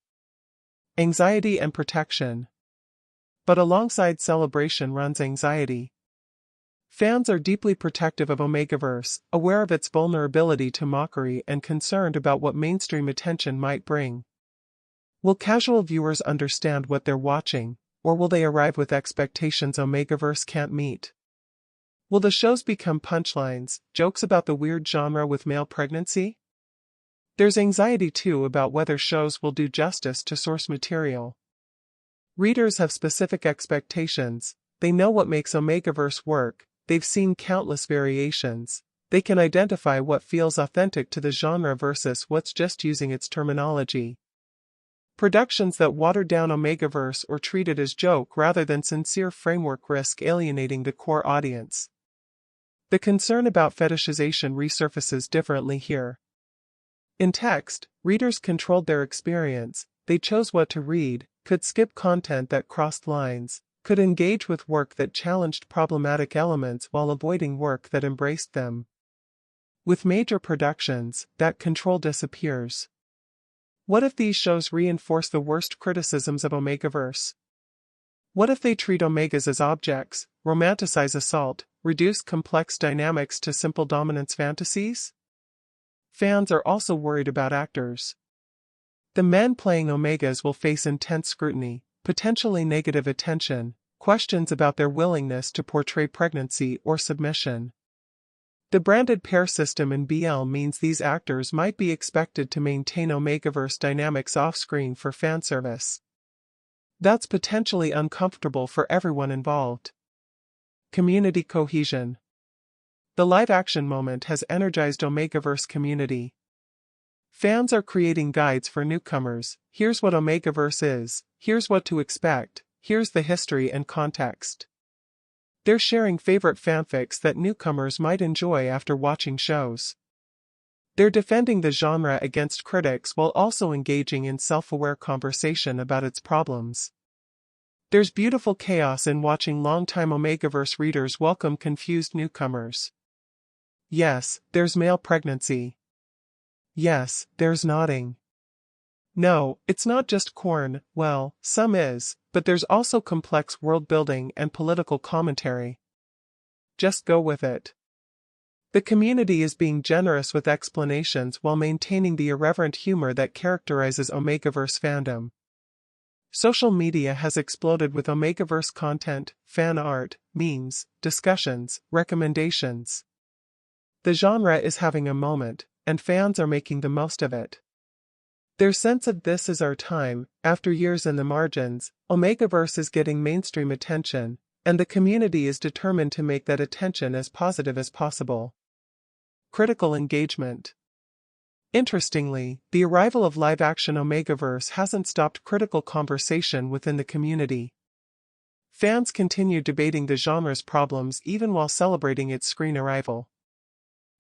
Anxiety and protection. But alongside celebration runs anxiety. Fans are deeply protective of OmegaVerse, aware of its vulnerability to mockery and concerned about what mainstream attention might bring. Will casual viewers understand what they're watching, or will they arrive with expectations OmegaVerse can't meet? Will the shows become punchlines, jokes about the weird genre with male pregnancy? There's anxiety too about whether shows will do justice to source material. Readers have specific expectations. They know what makes OmegaVerse work. They've seen countless variations. They can identify what feels authentic to the genre versus what's just using its terminology. Productions that water down OmegaVerse or treat it as joke rather than sincere framework risk alienating the core audience. The concern about fetishization resurfaces differently here. In text, readers controlled their experience. They chose what to read, could skip content that crossed lines, could engage with work that challenged problematic elements while avoiding work that embraced them. With major productions, that control disappears. What if these shows reinforce the worst criticisms of OmegaVerse? What if they treat Omegas as objects, romanticize assault, reduce complex dynamics to simple dominance fantasies? Fans are also worried about actors. The men playing Omegas will face intense scrutiny, potentially negative attention, questions about their willingness to portray pregnancy or submission. The branded pair system in BL means these actors might be expected to maintain OmegaVerse dynamics off-screen for fanservice. That's potentially uncomfortable for everyone involved. Community cohesion. The live-action moment has energized OmegaVerse community. Fans are creating guides for newcomers. Here's what OmegaVerse is, here's what to expect, here's the history and context. They're sharing favorite fanfics that newcomers might enjoy after watching shows. They're defending the genre against critics while also engaging in self-aware conversation about its problems. There's beautiful chaos in watching longtime OmegaVerse readers welcome confused newcomers. Yes, there's male pregnancy. Yes, there's nodding. No, it's not just corn, well, some is, but there's also complex world-building and political commentary. Just go with it. The community is being generous with explanations while maintaining the irreverent humor that characterizes OmegaVerse fandom. Social media has exploded with OmegaVerse content, fan art, memes, discussions, recommendations. The genre is having a moment, and fans are making the most of it. Their sense of this is our time, after years in the margins, OmegaVerse is getting mainstream attention, and the community is determined to make that attention as positive as possible. Critical engagement. Interestingly, the arrival of live-action OmegaVerse hasn't stopped critical conversation within the community. Fans continue debating the genre's problems even while celebrating its screen arrival.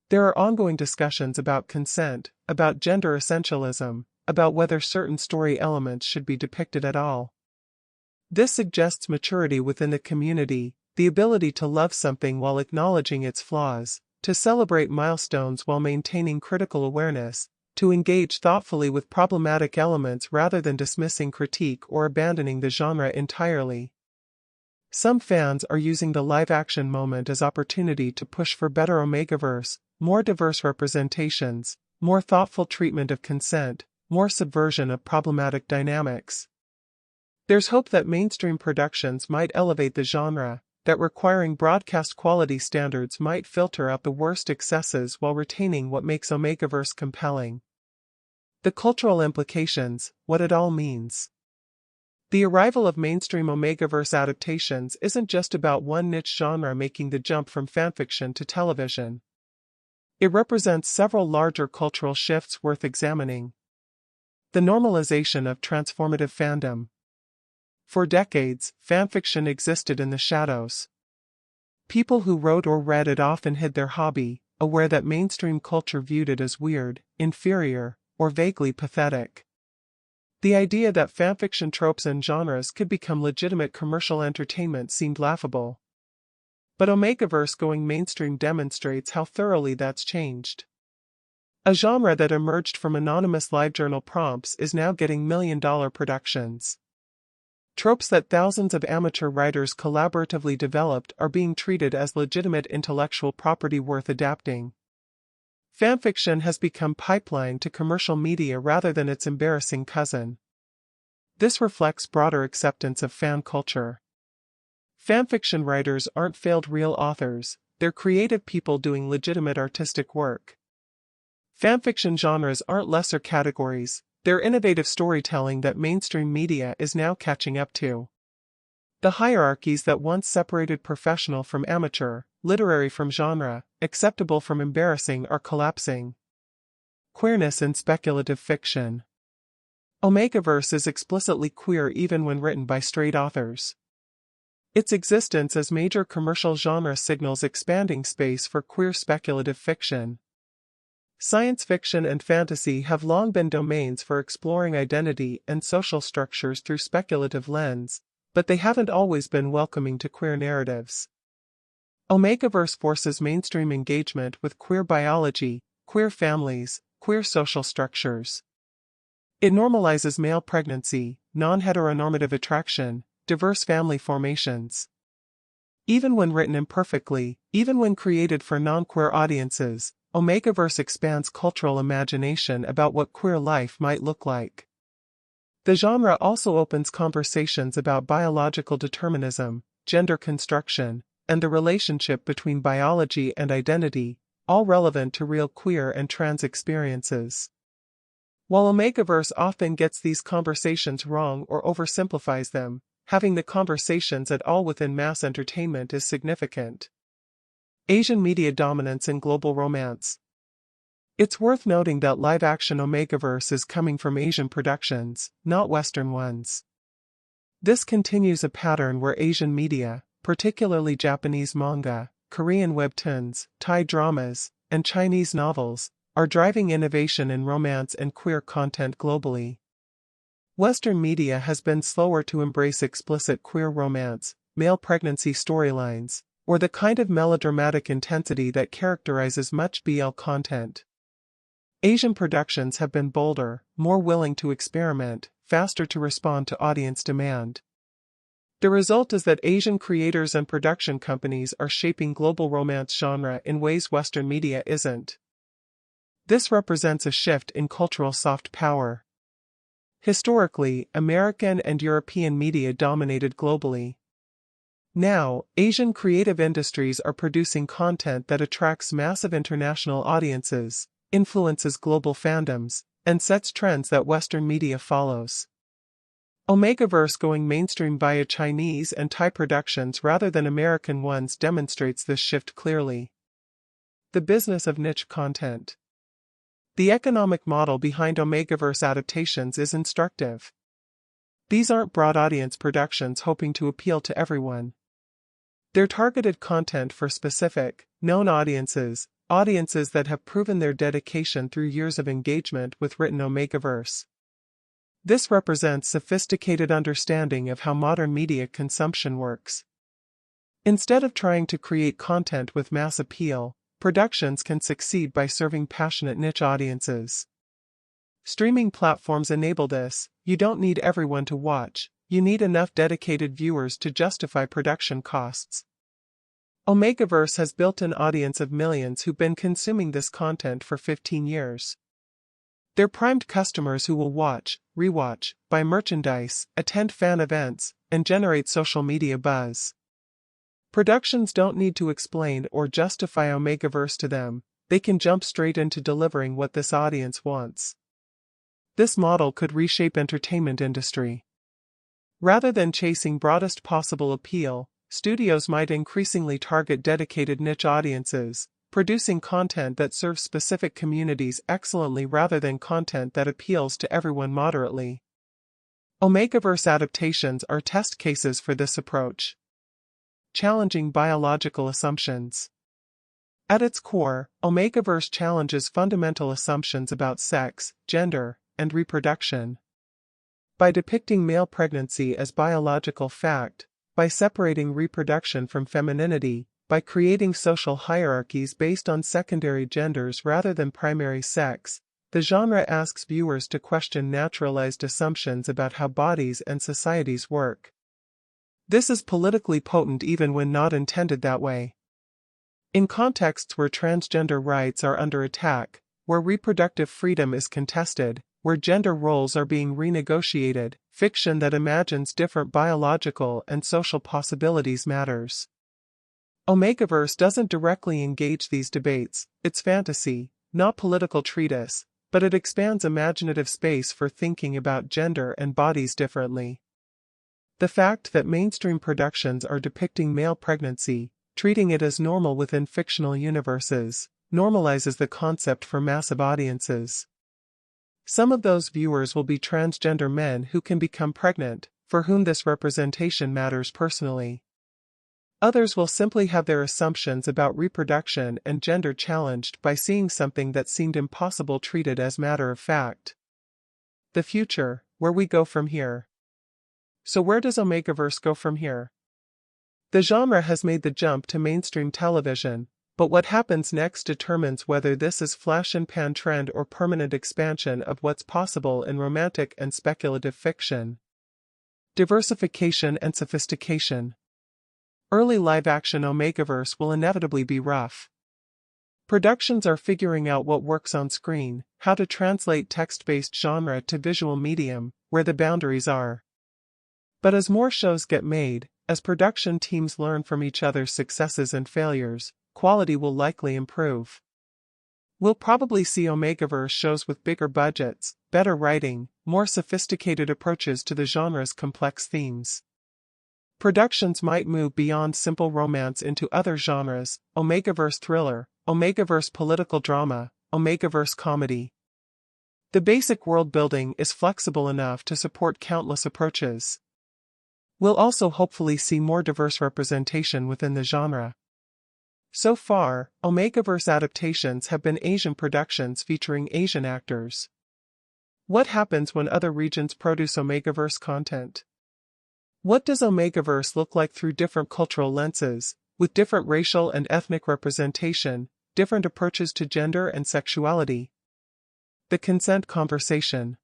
There are ongoing discussions about consent, about gender essentialism, about whether certain story elements should be depicted at all. This suggests maturity within the community, the ability to love something while acknowledging its flaws, to celebrate milestones while maintaining critical awareness, to engage thoughtfully with problematic elements rather than dismissing critique or abandoning the genre entirely. Some fans are using the live-action moment as opportunity to push for better OmegaVerse, more diverse representations, more thoughtful treatment of consent, more subversion of problematic dynamics. There's hope that mainstream productions might elevate the genre, that requiring broadcast quality standards might filter out the worst excesses while retaining what makes OmegaVerse compelling. The cultural implications, what it all means. The arrival of mainstream OmegaVerse adaptations isn't just about one niche genre making the jump from fanfiction to television. It represents several larger cultural shifts worth examining. The normalization of transformative fandom. For decades, fanfiction existed in the shadows. People who wrote or read it often hid their hobby, aware that mainstream culture viewed it as weird, inferior, or vaguely pathetic. The idea that fanfiction tropes and genres could become legitimate commercial entertainment seemed laughable. But OmegaVerse going mainstream demonstrates how thoroughly that's changed. A genre that emerged from anonymous LiveJournal prompts is now getting million-dollar productions. Tropes that thousands of amateur writers collaboratively developed are being treated as legitimate intellectual property worth adapting. Fanfiction has become pipeline to commercial media rather than its embarrassing cousin. This reflects broader acceptance of fan culture. Fanfiction writers aren't failed real authors, they're creative people doing legitimate artistic work. Fanfiction genres aren't lesser categories, they're innovative storytelling that mainstream media is now catching up to. The hierarchies that once separated professional from amateur, literary from genre, acceptable from embarrassing are collapsing. Queerness in speculative fiction. OmegaVerse is explicitly queer even when written by straight authors. Its existence as major commercial genre signals expanding space for queer speculative fiction. Science fiction and fantasy have long been domains for exploring identity and social structures through speculative lens, but they haven't always been welcoming to queer narratives. OmegaVerse forces mainstream engagement with queer biology, queer families, queer social structures. It normalizes male pregnancy, non-heteronormative attraction, diverse family formations. Even when written imperfectly, even when created for non-queer audiences, OmegaVerse expands cultural imagination about what queer life might look like. The genre also opens conversations about biological determinism, gender construction, and the relationship between biology and identity, all relevant to real queer and trans experiences. While OmegaVerse often gets these conversations wrong or oversimplifies them, having the conversations at all within mass entertainment is significant. Asian media dominance in global romance. It's worth noting that live-action OmegaVerse is coming from Asian productions, not Western ones. This continues a pattern where Asian media, particularly Japanese manga, Korean webtoons, Thai dramas, and Chinese novels, are driving innovation in romance and queer content globally. Western media has been slower to embrace explicit queer romance, male pregnancy storylines, or the kind of melodramatic intensity that characterizes much BL content. Asian productions have been bolder, more willing to experiment, faster to respond to audience demand. The result is that Asian creators and production companies are shaping global romance genre in ways Western media isn't. This represents a shift in cultural soft power. Historically, American and European media dominated globally. Now, Asian creative industries are producing content that attracts massive international audiences, influences global fandoms, and sets trends that Western media follows. OmegaVerse going mainstream via Chinese and Thai productions rather than American ones demonstrates this shift clearly. The business of niche content. The economic model behind OmegaVerse adaptations is instructive. These aren't broad audience productions hoping to appeal to everyone. They're targeted content for specific, known audiences, audiences that have proven their dedication through years of engagement with written OmegaVerse. This represents sophisticated understanding of how modern media consumption works. Instead of trying to create content with mass appeal, productions can succeed by serving passionate niche audiences. Streaming platforms enable this. You don't need everyone to watch, you need enough dedicated viewers to justify production costs. OmegaVerse has built an audience of millions who've been consuming this content for 15 years. They're primed customers who will watch, rewatch, buy merchandise, attend fan events, and generate social media buzz. Productions don't need to explain or justify OmegaVerse to them, they can jump straight into delivering what this audience wants. This model could reshape entertainment industry. Rather than chasing broadest possible appeal, studios might increasingly target dedicated niche audiences, producing content that serves specific communities excellently rather than content that appeals to everyone moderately. OmegaVerse adaptations are test cases for this approach. Challenging biological assumptions. At its core, OmegaVerse challenges fundamental assumptions about sex, gender, and reproduction. By depicting male pregnancy as biological fact, by separating reproduction from femininity, by creating social hierarchies based on secondary genders rather than primary sex, the genre asks viewers to question naturalized assumptions about how bodies and societies work. This is politically potent even when not intended that way. In contexts where transgender rights are under attack, where reproductive freedom is contested, where gender roles are being renegotiated, fiction that imagines different biological and social possibilities matters. OmegaVerse doesn't directly engage these debates, it's fantasy, not political treatise, but it expands imaginative space for thinking about gender and bodies differently. The fact that mainstream productions are depicting male pregnancy, treating it as normal within fictional universes, normalizes the concept for massive audiences. Some of those viewers will be transgender men who can become pregnant, for whom this representation matters personally. Others will simply have their assumptions about reproduction and gender challenged by seeing something that seemed impossible treated as matter of fact. The future, where we go from here. So where does OmegaVerse go from here? The genre has made the jump to mainstream television, but what happens next determines whether this is flash and pan trend or permanent expansion of what's possible in romantic and speculative fiction. Diversification and sophistication. Early live-action OmegaVerse will inevitably be rough. Productions are figuring out what works on screen, how to translate text-based genre to visual medium, where the boundaries are. But as more shows get made, as production teams learn from each other's successes and failures, quality will likely improve. We'll probably see OmegaVerse shows with bigger budgets, better writing, more sophisticated approaches to the genre's complex themes. Productions might move beyond simple romance into other genres: OmegaVerse thriller, OmegaVerse political drama, OmegaVerse comedy. The basic world building is flexible enough to support countless approaches. We'll also hopefully see more diverse representation within the genre. So far, OmegaVerse adaptations have been Asian productions featuring Asian actors. What happens when other regions produce OmegaVerse content? What does OmegaVerse look like through different cultural lenses, with different racial and ethnic representation, different approaches to gender and sexuality? The consent conversation.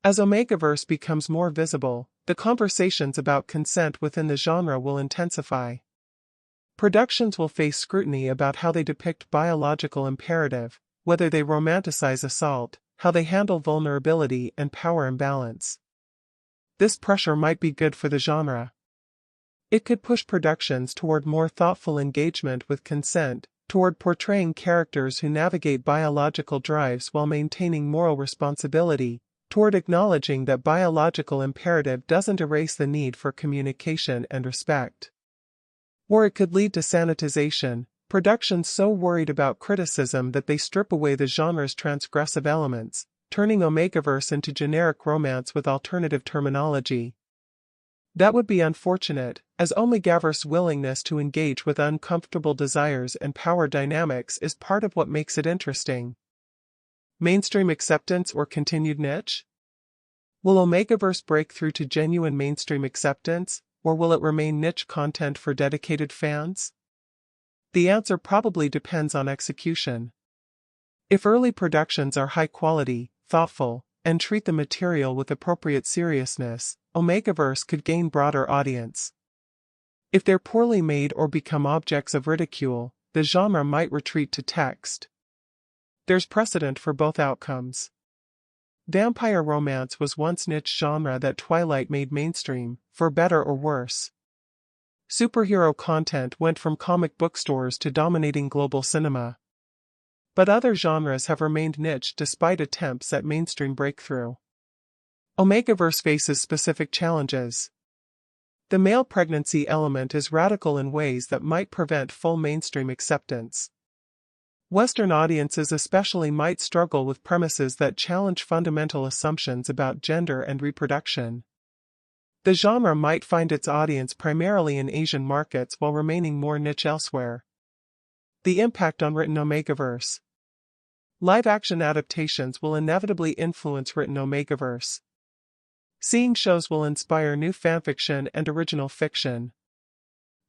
As OmegaVerse becomes more visible, the conversations about consent within the genre will intensify. Productions will face scrutiny about how they depict biological imperative, whether they romanticize assault, how they handle vulnerability and power imbalance. This pressure might be good for the genre. It could push productions toward more thoughtful engagement with consent, toward portraying characters who navigate biological drives while maintaining moral responsibility, toward acknowledging that biological imperative doesn't erase the need for communication and respect. Or it could lead to sanitization, productions so worried about criticism that they strip away the genre's transgressive elements, turning OmegaVerse into generic romance with alternative terminology. That would be unfortunate, as OmegaVerse's willingness to engage with uncomfortable desires and power dynamics is part of what makes it interesting. Mainstream acceptance or continued niche? Will OmegaVerse break through to genuine mainstream acceptance, or will it remain niche content for dedicated fans? The answer probably depends on execution. If early productions are high quality, thoughtful, and treat the material with appropriate seriousness, OmegaVerse could gain broader audience. If they're poorly made or become objects of ridicule, the genre might retreat to text. There's precedent for both outcomes. Vampire romance was once niche genre that Twilight made mainstream, for better or worse. Superhero content went from comic book stores to dominating global cinema. But other genres have remained niche despite attempts at mainstream breakthrough. OmegaVerse faces specific challenges. The male pregnancy element is radical in ways that might prevent full mainstream acceptance. Western audiences especially might struggle with premises that challenge fundamental assumptions about gender and reproduction. The genre might find its audience primarily in Asian markets while remaining more niche elsewhere. The impact on written OmegaVerse. Live-action adaptations will inevitably influence written OmegaVerse. Seeing shows will inspire new fanfiction and original fiction.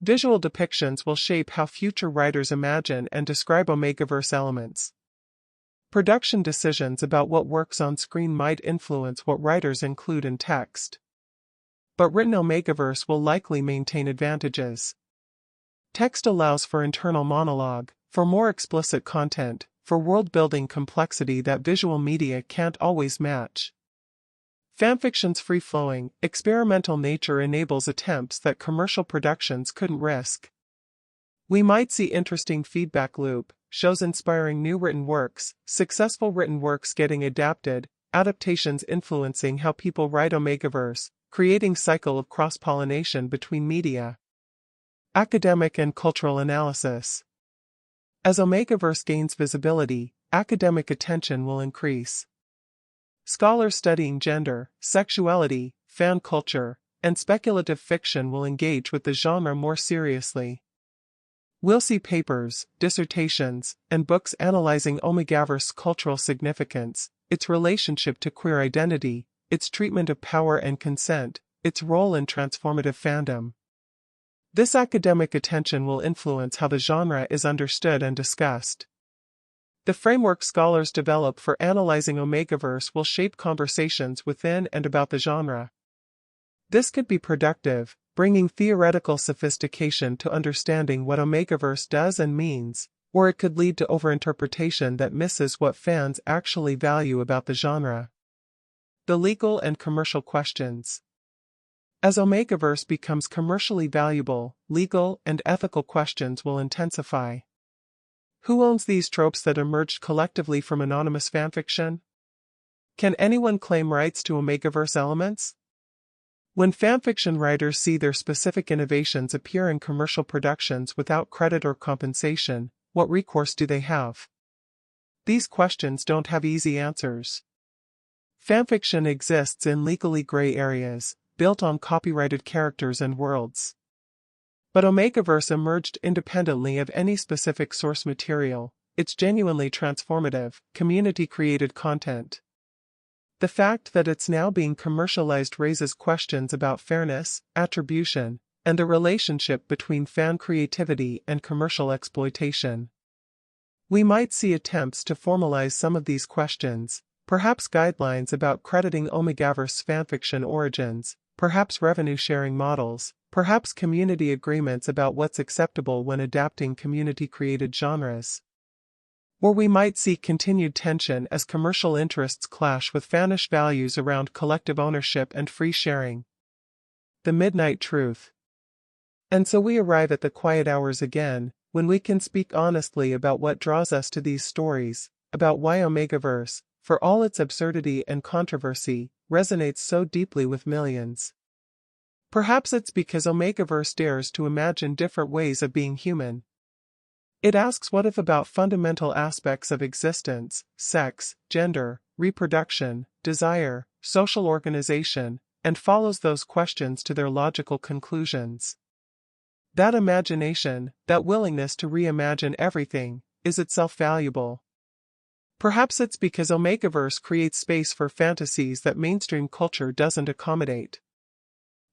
Visual depictions will shape how future writers imagine and describe OmegaVerse elements. Production decisions about what works on screen might influence what writers include in text. But written OmegaVerse will likely maintain advantages. Text allows for internal monologue, for more explicit content, for world-building complexity that visual media can't always match. Fanfiction's free-flowing, experimental nature enables attempts that commercial productions couldn't risk. We might see interesting feedback loop, shows inspiring new written works, successful written works getting adapted, adaptations influencing how people write OmegaVerse, creating cycle of cross-pollination between media. Academic and cultural analysis. As OmegaVerse gains visibility, academic attention will increase. Scholars studying gender, sexuality, fan culture, and speculative fiction will engage with the genre more seriously. We'll see papers, dissertations, and books analyzing OmegaVerse's cultural significance, its relationship to queer identity, its treatment of power and consent, its role in transformative fandom. This academic attention will influence how the genre is understood and discussed. The framework scholars develop for analyzing OmegaVerse will shape conversations within and about the genre. This could be productive, bringing theoretical sophistication to understanding what OmegaVerse does and means, or it could lead to overinterpretation that misses what fans actually value about the genre. The legal and commercial questions. As OmegaVerse becomes commercially valuable, legal and ethical questions will intensify. Who owns these tropes that emerged collectively from anonymous fanfiction? Can anyone claim rights to OmegaVerse elements? When fanfiction writers see their specific innovations appear in commercial productions without credit or compensation, what recourse do they have? These questions don't have easy answers. Fanfiction exists in legally gray areas, built on copyrighted characters and worlds. But OmegaVerse emerged independently of any specific source material. It's genuinely transformative, community-created content. The fact that it's now being commercialized raises questions about fairness, attribution, and the relationship between fan creativity and commercial exploitation. We might see attempts to formalize some of these questions, perhaps guidelines about crediting OmegaVerse fanfiction origins, perhaps revenue-sharing models, perhaps community agreements about what's acceptable when adapting community-created genres. Or we might see continued tension as commercial interests clash with fanish values around collective ownership and free sharing. The midnight truth. And so we arrive at the quiet hours again, when we can speak honestly about what draws us to these stories, about why OmegaVerse, for all its absurdity and controversy, resonates so deeply with millions. Perhaps it's because OmegaVerse dares to imagine different ways of being human. It asks what if about fundamental aspects of existence, sex, gender, reproduction, desire, social organization, and follows those questions to their logical conclusions. That imagination, that willingness to reimagine everything, is itself valuable. Perhaps it's because OmegaVerse creates space for fantasies that mainstream culture doesn't accommodate.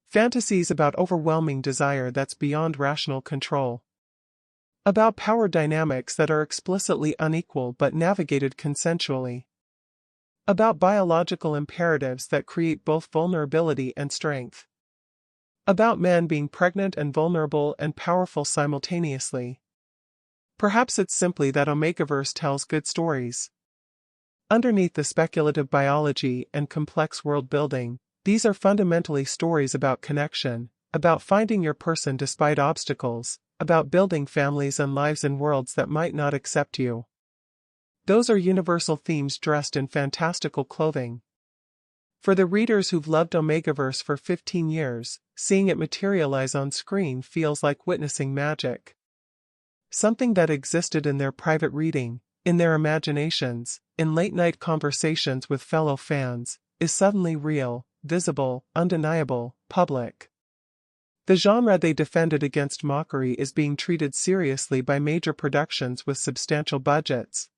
Fantasies about overwhelming desire that's beyond rational control. About power dynamics that are explicitly unequal but navigated consensually. About biological imperatives that create both vulnerability and strength. About men being pregnant and vulnerable and powerful simultaneously. Perhaps it's simply that OmegaVerse tells good stories. Underneath the speculative biology and complex world building, these are fundamentally stories about connection, about finding your person despite obstacles, about building families and lives in worlds that might not accept you. Those are universal themes dressed in fantastical clothing. For the readers who've loved OmegaVerse for 15 years, seeing it materialize on screen feels like witnessing magic. Something that existed in their private reading, in their imaginations, in late-night conversations with fellow fans, is suddenly real, visible, undeniable, public. The genre they defended against mockery is being treated seriously by major productions with substantial budgets.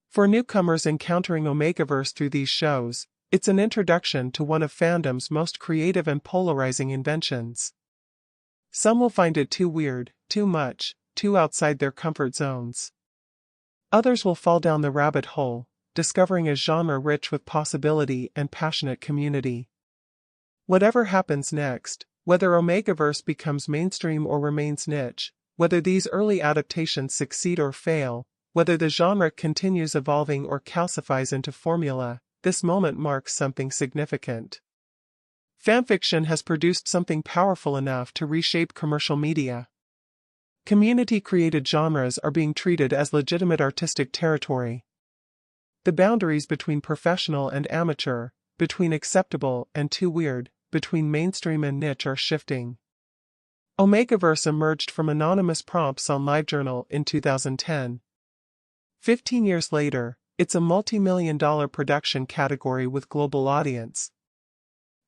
For newcomers encountering OmegaVerse through these shows, it's an introduction to one of fandom's most creative and polarizing inventions. Some will find it too weird, too much, too outside their comfort zones. Others will fall down the rabbit hole, discovering a genre rich with possibility and passionate community. Whatever happens next, whether OmegaVerse becomes mainstream or remains niche, whether these early adaptations succeed or fail, whether the genre continues evolving or calcifies into formula, this moment marks something significant. Fanfiction has produced something powerful enough to reshape commercial media. Community-created genres are being treated as legitimate artistic territory. The boundaries between professional and amateur, between acceptable and too weird, between mainstream and niche are shifting. OmegaVerse emerged from anonymous prompts on LiveJournal in 2010. 15 years later, it's a multi-million-dollar production category with global audience.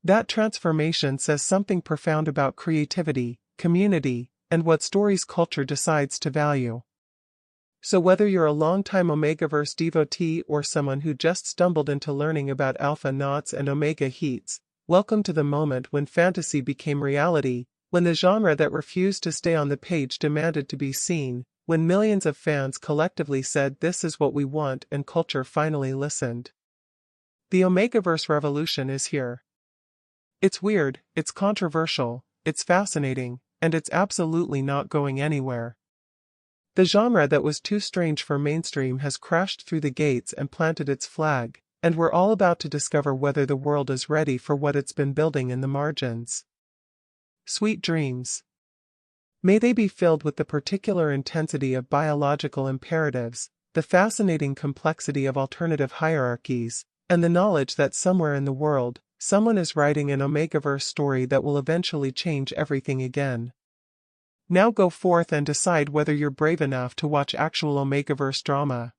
That transformation says something profound about creativity, community, and what stories culture decides to value. So whether you're a longtime OmegaVerse devotee or someone who just stumbled into learning about alpha knots and omega heats, welcome to the moment when fantasy became reality, when the genre that refused to stay on the page demanded to be seen, when millions of fans collectively said this is what we want and culture finally listened. The OmegaVerse revolution is here. It's weird, it's controversial, it's fascinating, and it's absolutely not going anywhere. The genre that was too strange for mainstream has crashed through the gates and planted its flag, and we're all about to discover whether the world is ready for what it's been building in the margins. Sweet dreams. May they be filled with the particular intensity of biological imperatives, the fascinating complexity of alternative hierarchies, and the knowledge that somewhere in the world, someone is writing an OmegaVerse story that will eventually change everything again. Now go forth and decide whether you're brave enough to watch actual OmegaVerse drama.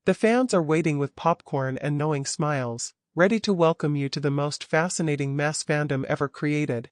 The fans are waiting with popcorn and knowing smiles, ready to welcome you to the most fascinating mess fandom ever created,